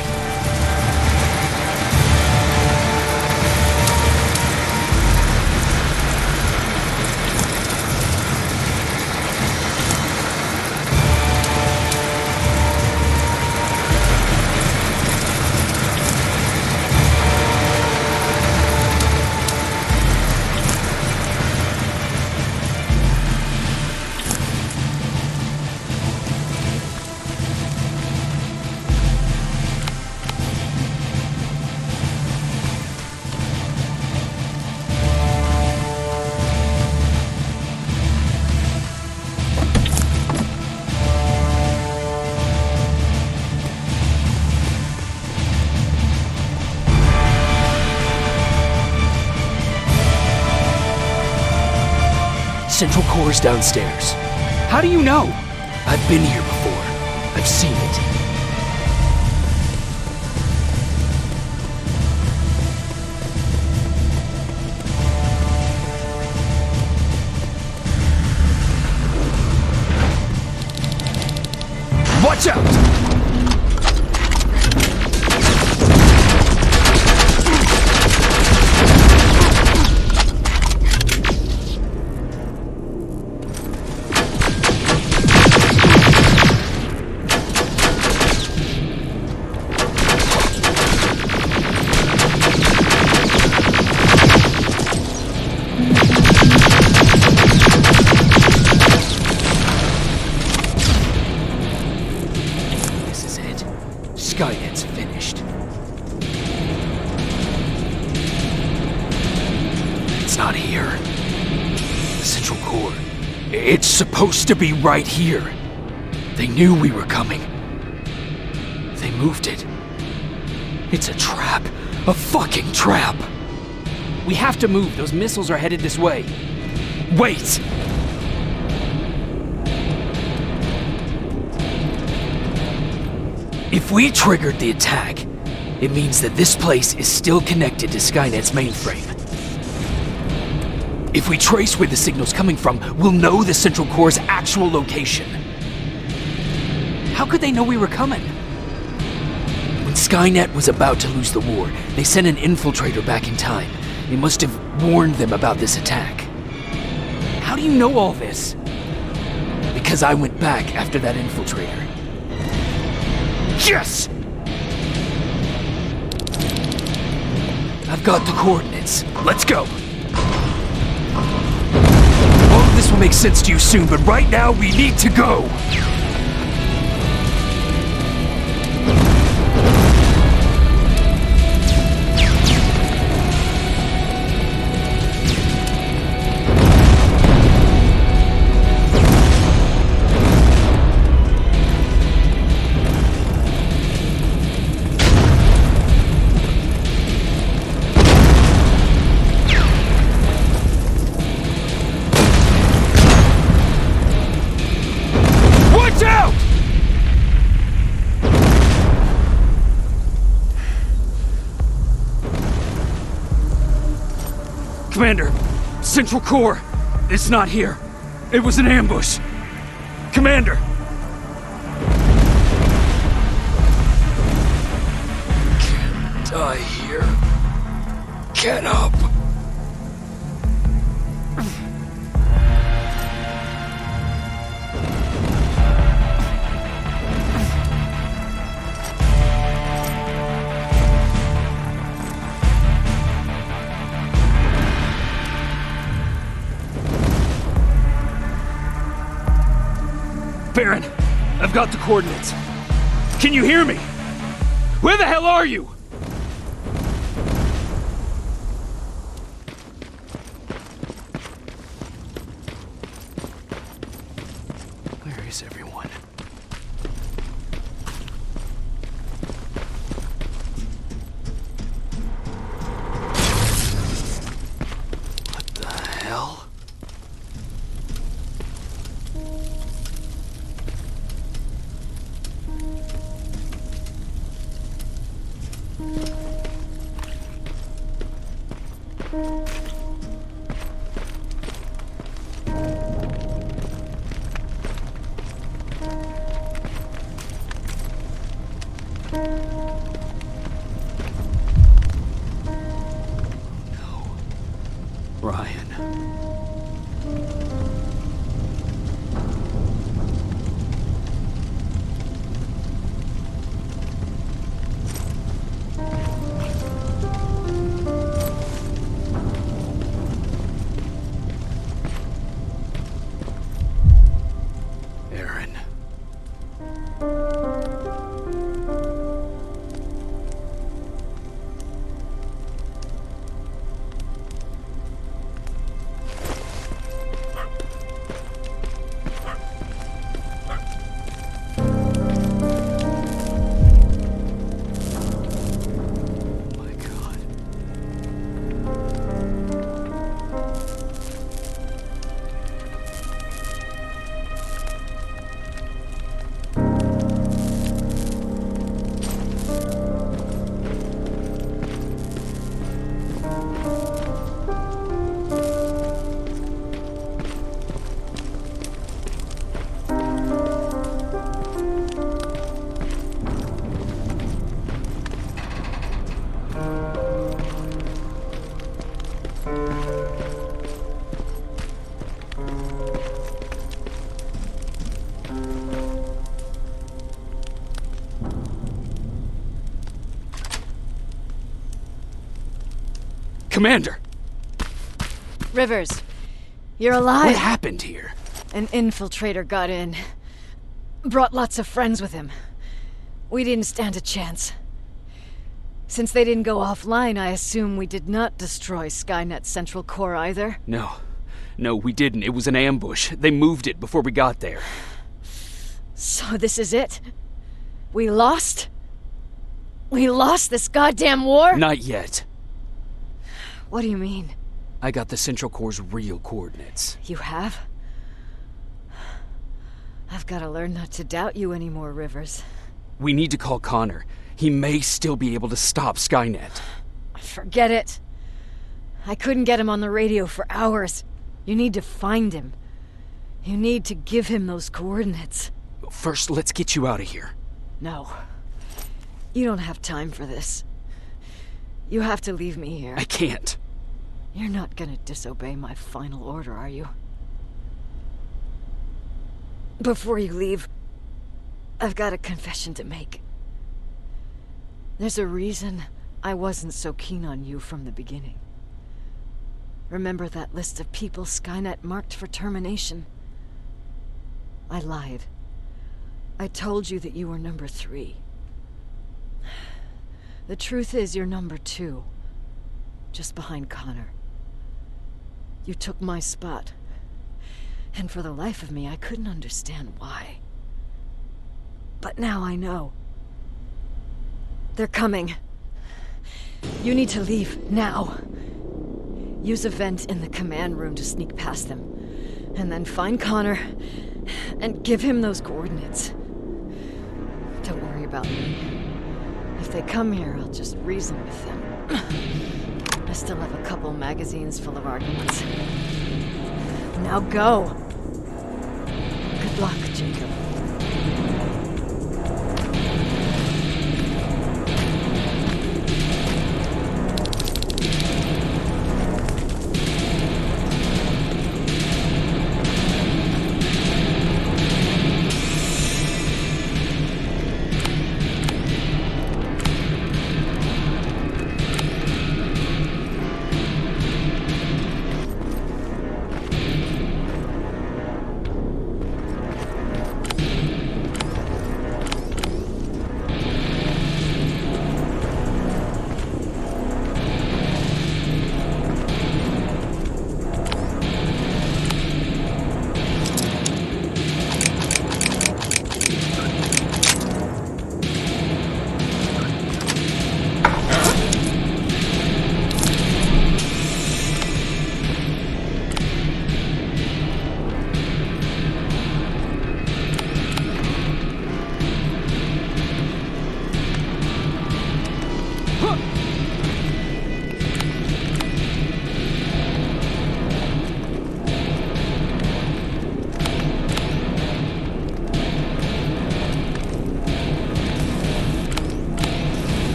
Central core's downstairs. How do you know? I've been here before. I've seen it. Watch out! Skynet's finished. It's not here. The central core. It's supposed to be right here. They knew we were coming. They moved it. It's a trap. A fucking trap. We have to move. Those missiles are headed this way. Wait! If we triggered the attack, it means that this place is still connected to Skynet's mainframe. If we trace where the signal's coming from, we'll know the Central Core's actual location. How could they know we were coming? When Skynet was about to lose the war, they sent an infiltrator back in time. They must have warned them about this attack. How do you know all this? Because I went back after that infiltrator. Yes! I've got the coordinates. Let's go. All of this will make sense to you soon, but right now we need to go. Commander, Central Core, it's not here. It was an ambush. Commander! Can't die here. Get up! Baron, I've got the coordinates. Can you hear me? Where the hell are you? Where is everyone? What the hell? Commander! Rivers, you're alive. What happened here? An infiltrator got in. Brought lots of friends with him. We didn't stand a chance. Since they didn't go offline, I assume we did not destroy Skynet's central core either? No, we didn't. It was an ambush. They moved it before we got there. So this is it? We lost? We lost this goddamn war? Not yet. What do you mean? I got the central core's real coordinates. You have? I've got to learn not to doubt you anymore, Rivers. We need to call Connor. He may still be able to stop Skynet. Forget it. I couldn't get him on the radio for hours. You need to find him. You need to give him those coordinates. First, let's get you out of here. No. You don't have time for this. You have to leave me here. I can't. You're not gonna disobey my final order, are you? Before you leave, I've got a confession to make. There's a reason I wasn't so keen on you from the beginning. Remember that list of people Skynet marked for termination? I lied. I told you that you were number 3. The truth is you're number 2, just behind Connor. You took my spot, and for the life of me, I couldn't understand why. But now I know. They're coming. You need to leave, now. Use a vent in the command room to sneak past them, and then find Connor, and give him those coordinates. Don't worry about me. If they come here, I'll just reason with them. I still have a couple magazines full of arguments. Now go! Good luck, Jacob.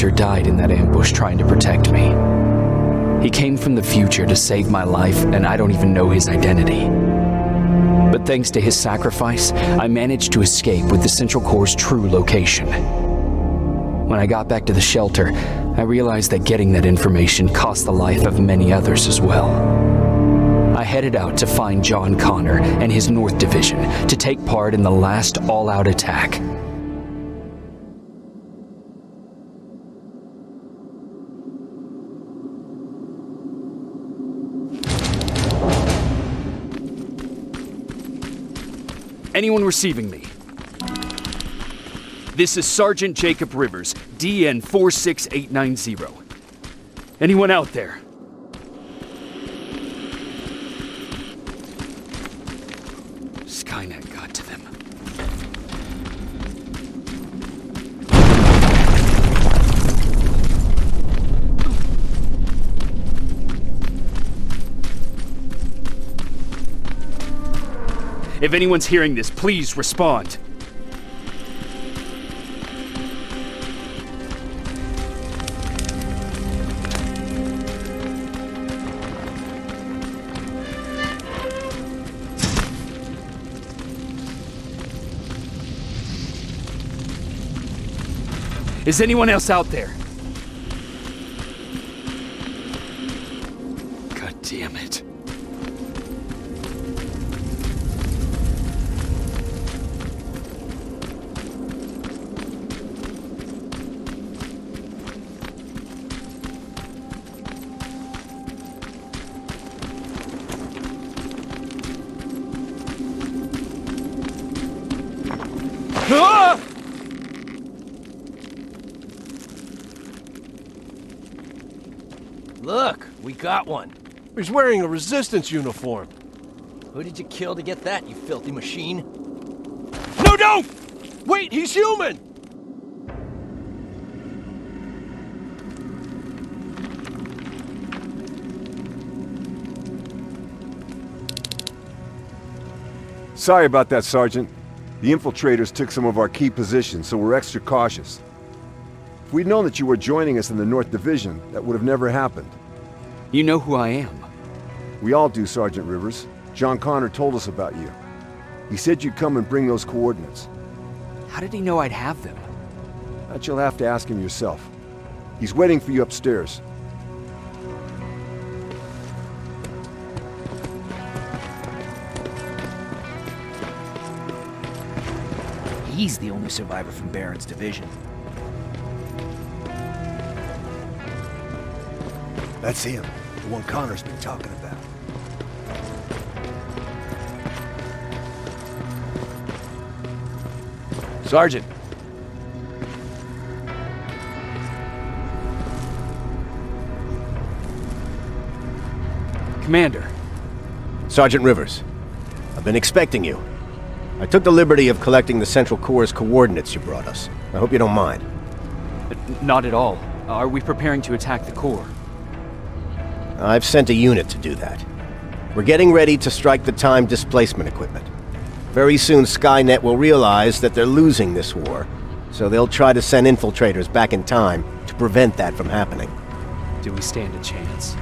Hunter died in that ambush trying to protect me. He came from the future to save my life, and I don't even know his identity. But thanks to his sacrifice, I managed to escape with the Central Core's true location. When I got back to the shelter, I realized that getting that information cost the life of many others as well. I headed out to find John Connor and his North Division to take part in the last all-out attack. Anyone receiving me? This is Sergeant Jacob Rivers, DN 46890. Anyone out there? Skynet got to them. If anyone's hearing this, please respond. Is anyone else out there? God damn it. Ah! Look, we got one. He's wearing a resistance uniform. Who did you kill to get that, you filthy machine? No, don't! Wait, he's human! Sorry about that, Sergeant. The infiltrators took some of our key positions, so we're extra cautious. If we'd known that you were joining us in the North Division, that would have never happened. You know who I am. We all do, Sergeant Rivers. John Connor told us about you. He said you'd come and bring those coordinates. How did he know I'd have them? That you'll have to ask him yourself. He's waiting for you upstairs. He's the only survivor from Baron's division. That's him, the one Connor's been talking about. Sergeant. Commander. Sergeant Rivers, I've been expecting you. I took the liberty of collecting the Central Core's coordinates you brought us. I hope you don't mind. Not at all. Are we preparing to attack the core? I've sent a unit to do that. We're getting ready to strike the time displacement equipment. Very soon Skynet will realize that they're losing this war, so they'll try to send infiltrators back in time to prevent that from happening. Do we stand a chance?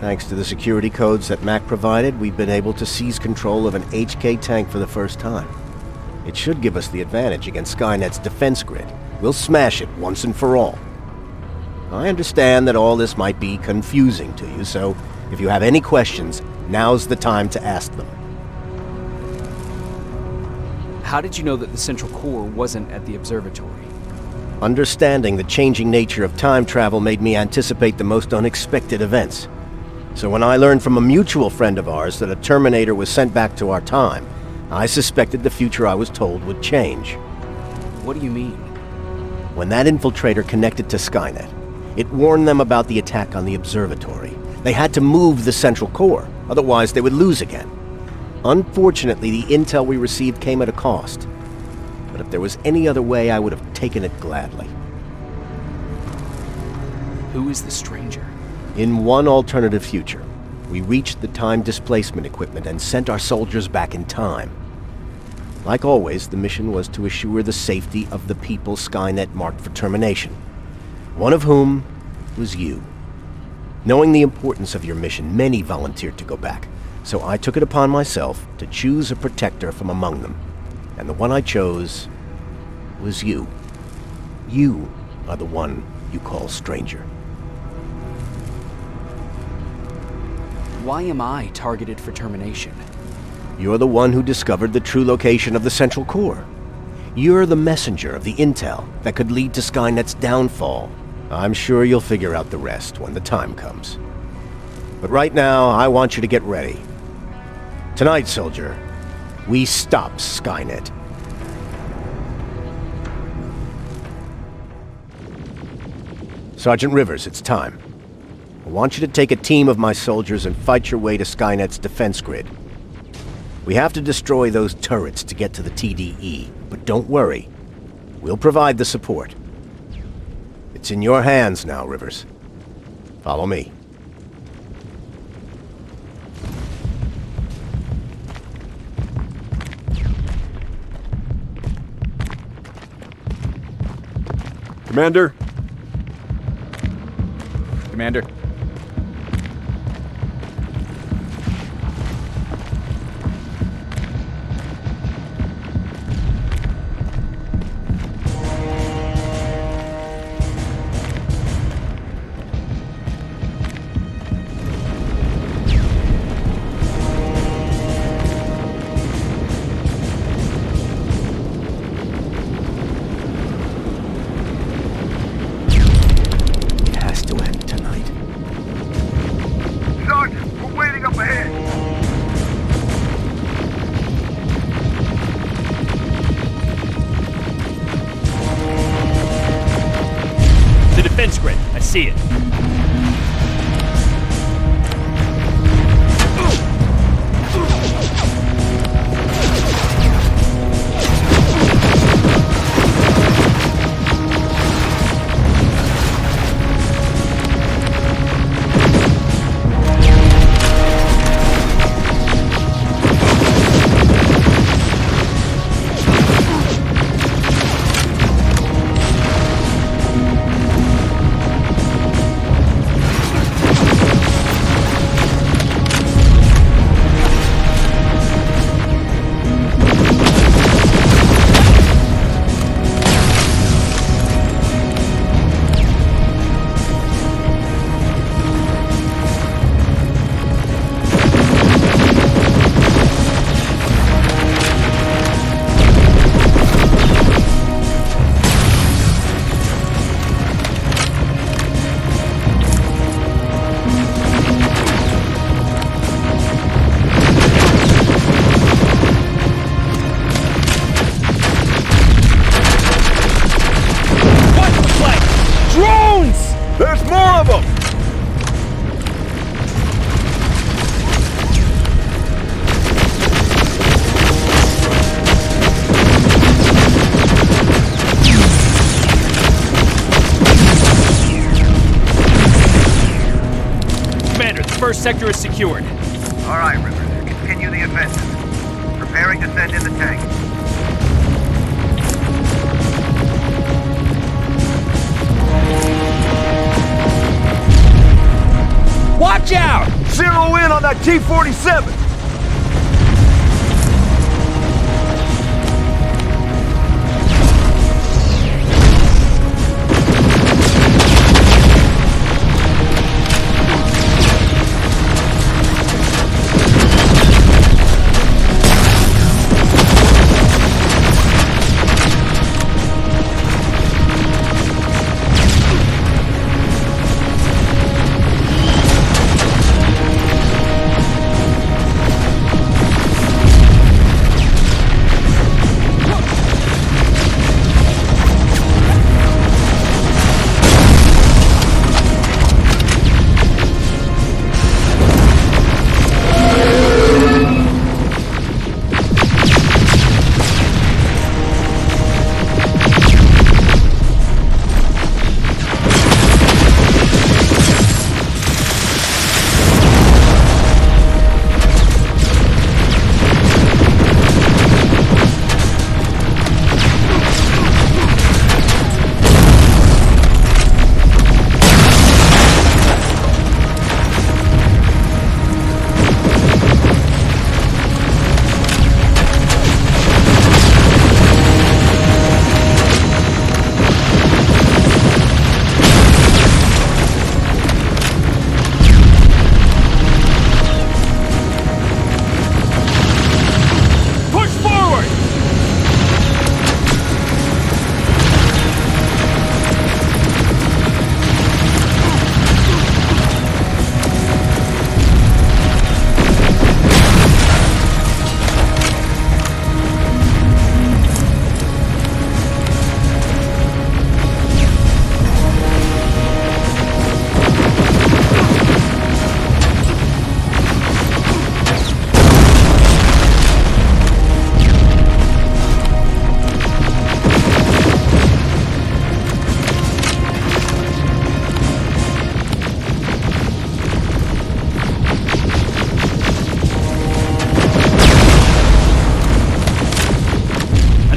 Thanks to the security codes that Mac provided, we've been able to seize control of an HK tank for the first time. It should give us the advantage against Skynet's defense grid. We'll smash it once and for all. I understand that all this might be confusing to you, so if you have any questions, now's the time to ask them. How did you know that the Central Core wasn't at the observatory? Understanding the changing nature of time travel made me anticipate the most unexpected events. So when I learned from a mutual friend of ours that a Terminator was sent back to our time, I suspected the future I was told would change. What do you mean? When that infiltrator connected to Skynet, it warned them about the attack on the observatory. They had to move the Central Core, otherwise they would lose again. Unfortunately, the intel we received came at a cost. But if there was any other way, I would have taken it gladly. Who is the stranger? In one alternative future, we reached the time displacement equipment and sent our soldiers back in time. Like always, the mission was to assure the safety of the people Skynet marked for termination. One of whom was you. Knowing the importance of your mission, many volunteered to go back, so I took it upon myself to choose a protector from among them. And the one I chose was you. You are the one you call stranger. Why am I targeted for termination? You're the one who discovered the true location of the Central Core. You're the messenger of the intel that could lead to Skynet's downfall. I'm sure you'll figure out the rest when the time comes. But right now, I want you to get ready. Tonight, soldier, we stop Skynet. Sergeant Rivers, it's time. I want you to take a team of my soldiers and fight your way to Skynet's defense grid. We have to destroy those turrets to get to the TDE, but don't worry. We'll provide the support. It's in your hands now, Rivers. Follow me. Commander? Commander. See it. First sector is secured. All right, Rivers. Continue the offensive. Preparing to send in the tank. Watch out! Zero in on that T-47!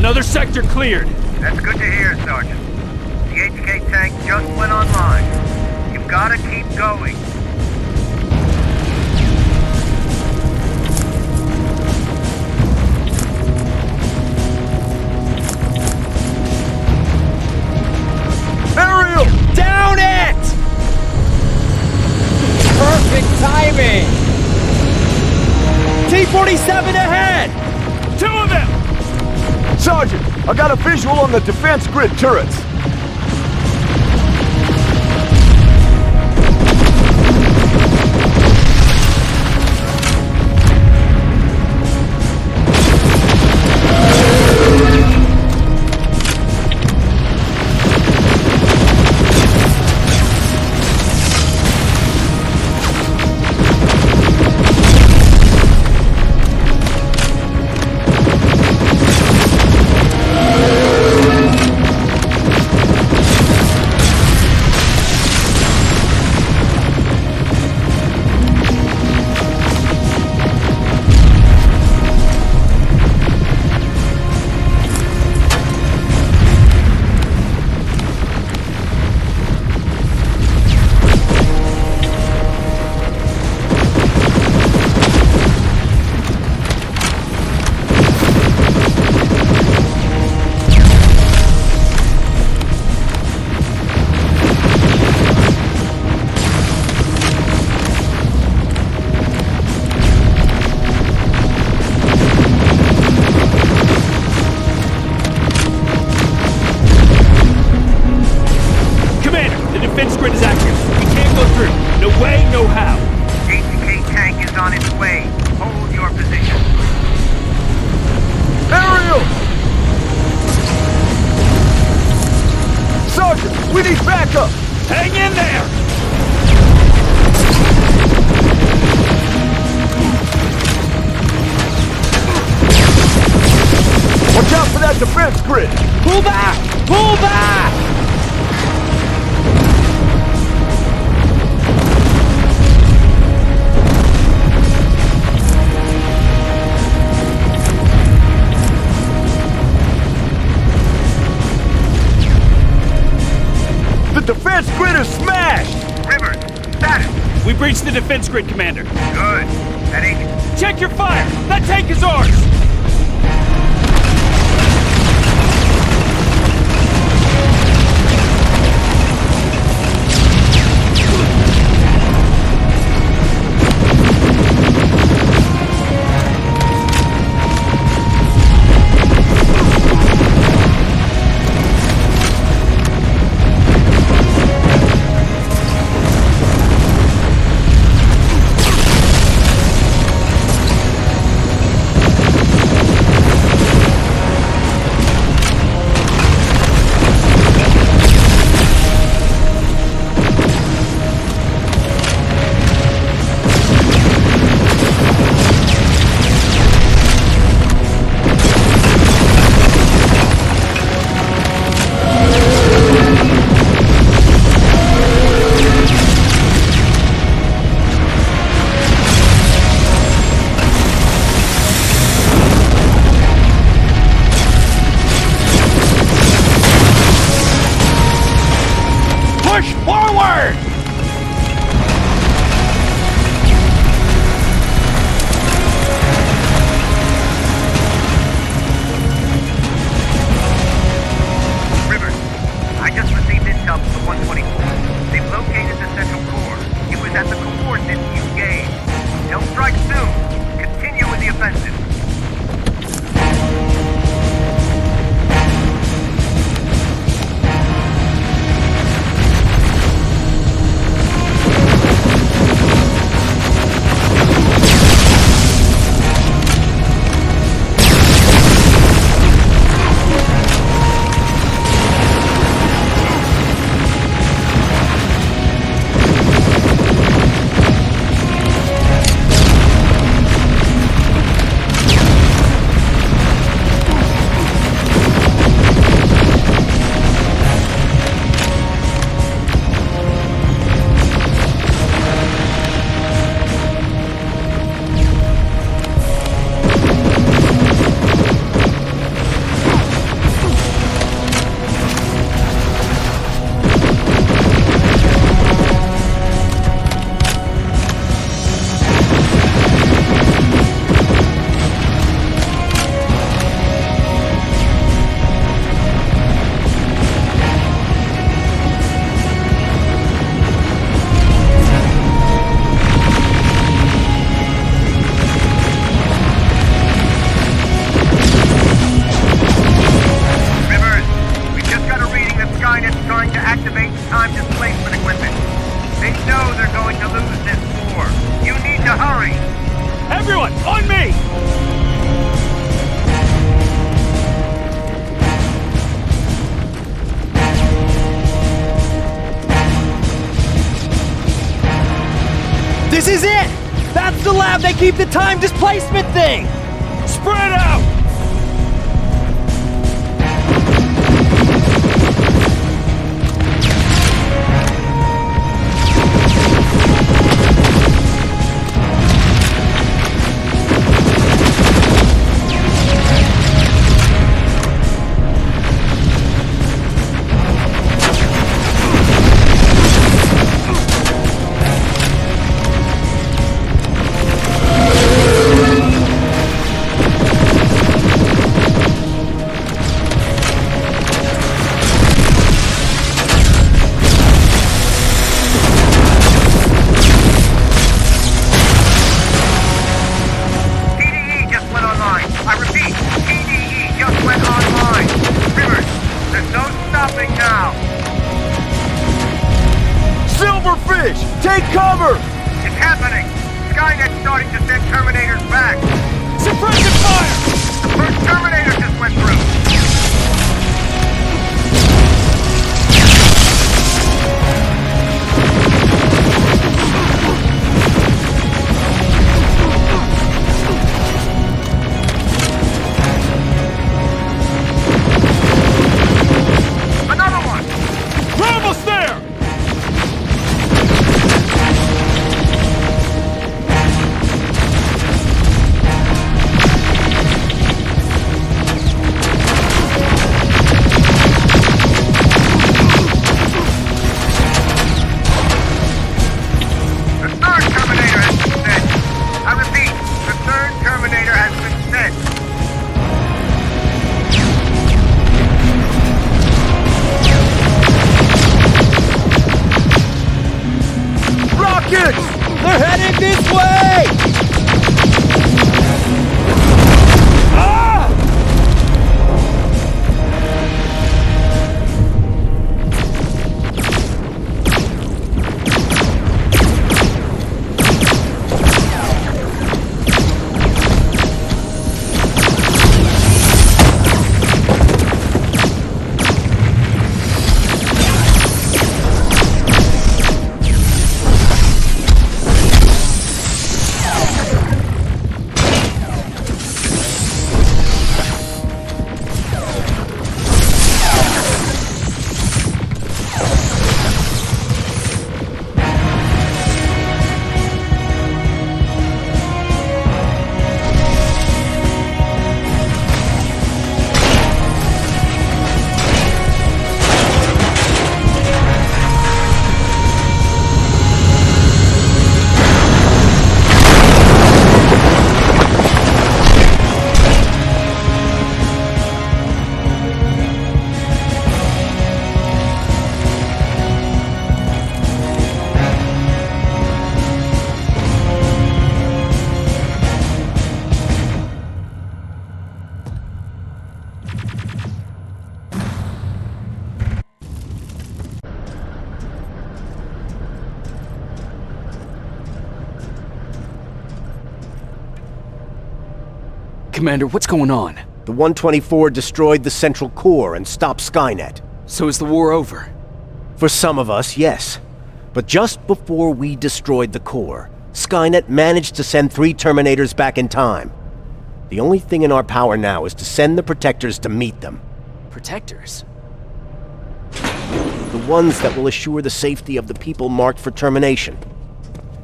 Another sector cleared. That's good to hear, Sergeant. The HK tank just went online. You've gotta keep going. Aerial! Down it! Perfect timing! T-47 ahead! 2 of them! Sergeant, I got a visual on the defense grid turrets. We need backup! Hang in there! Watch out for that defense grid! Pull back! Pull back! The defense grid is smashed! Rivers, status! We breached the defense grid, Commander. Good. That ain't... Check your fire! That tank is ours! This is it! That's the lab they keep the time displacement thing! Spread out! Take cover! It's happening! Skynet's starting to send Terminators back! Suppressive fire! The first Terminator just went through! Another one! We're almost there! They're heading this way! Ah! Commander, what's going on? The 124 destroyed the central core and stopped Skynet. So is the war over? For some of us, yes. But just before we destroyed the core, Skynet managed to send 3 Terminators back in time. The only thing in our power now is to send the Protectors to meet them. Protectors? The ones that will assure the safety of the people marked for termination.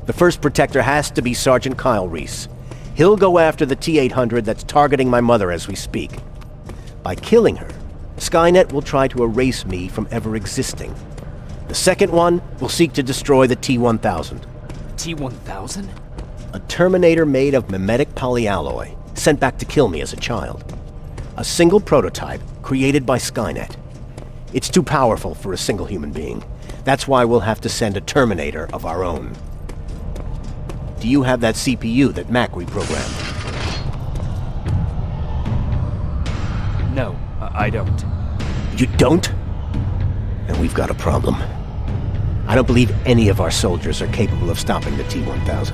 The first Protector has to be Sergeant Kyle Reese. He'll go after the T-800 that's targeting my mother as we speak. By killing her, Skynet will try to erase me from ever existing. The second one will seek to destroy the T-1000. T-1000? A Terminator made of mimetic polyalloy, sent back to kill me as a child. A single prototype created by Skynet. It's too powerful for a single human being. That's why we'll have to send a Terminator of our own. Do you have that CPU that Mac reprogrammed? No, I don't. You don't? Then we've got a problem. I don't believe any of our soldiers are capable of stopping the T-1000.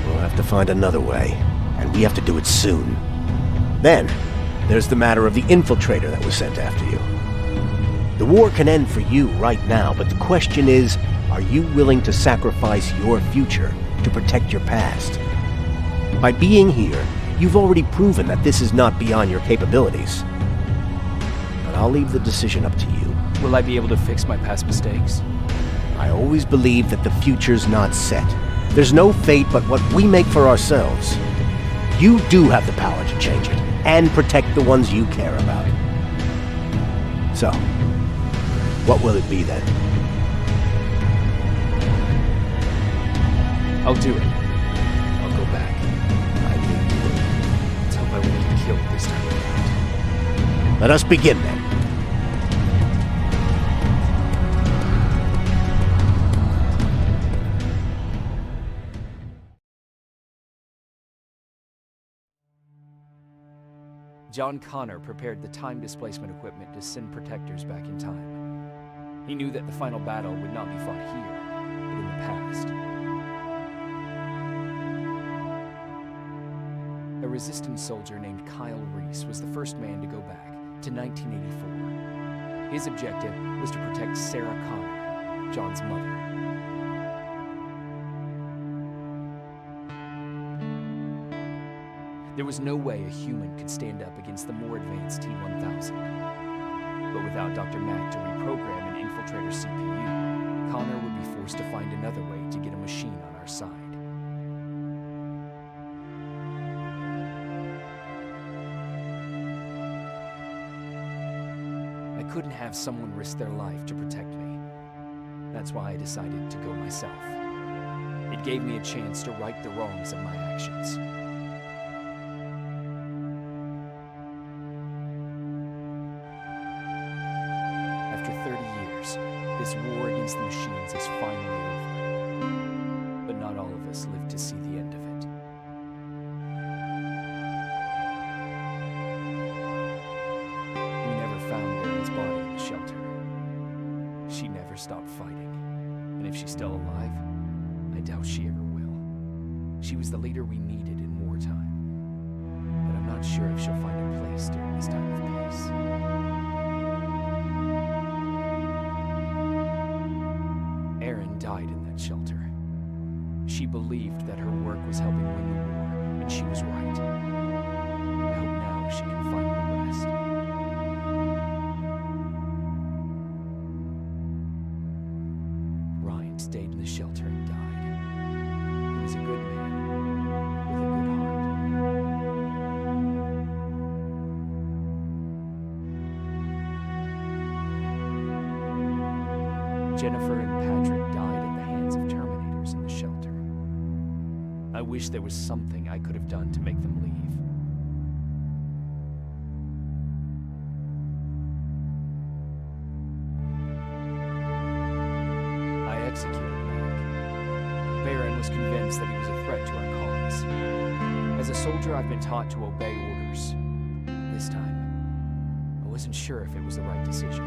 We'll have to find another way, and we have to do it soon. Then, there's the matter of the infiltrator that was sent after you. The war can end for you right now, but the question is, Are you willing to sacrifice your future to protect your past? By being here, you've already proven that this is not beyond your capabilities. But I'll leave the decision up to you. Will I be able to fix my past mistakes? I always believe that the future's not set. There's no fate but what we make for ourselves. You do have the power to change it, and protect the ones you care about. So, what will it be then? I'll do it. I'll go back. I knew you would. Let's hope I won't get killed this time around. Let us begin then. John Connor prepared the time displacement equipment to send protectors back in time. He knew that the final battle would not be fought here, but in the past. A resistance soldier named Kyle Reese was the first man to go back to 1984. His objective was to protect Sarah Connor, John's mother. There was no way a human could stand up against the more advanced T-1000. But without Dr. Mack to reprogram an infiltrator CPU, Connor would be forced to find another way to get a machine on our side. I couldn't have someone risk their life to protect me. That's why I decided to go myself. It gave me a chance to right the wrongs of my actions. After 30 years, this war against the machines is finally over. But not all of us lived to see the end of it. We never found Baron's body in the shelter. She never stopped fighting. And if she's still alive, I doubt she ever will. She was the leader we needed in wartime. But I'm not sure if she'll find a place during this time of peace. Erin died in that shelter. She believed that her work was helping win the war, and she was right. I hope now she can finally rest. Ryan stayed in the shelter and died. He was a good man, with a good heart. Jennifer and Patrick died at the hands of Terminators in the shelter. I wish there was something I could have done to make them leave. I executed Mac. Baron was convinced that he was a threat to our cause. As a soldier, I've been taught to obey orders. This time, I wasn't sure if it was the right decision.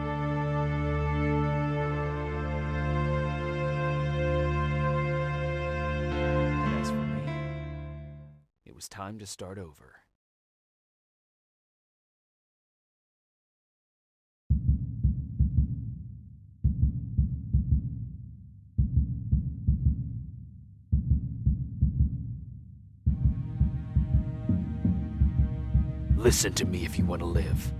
And as for me, it was time to start over. Listen to me if you want to live.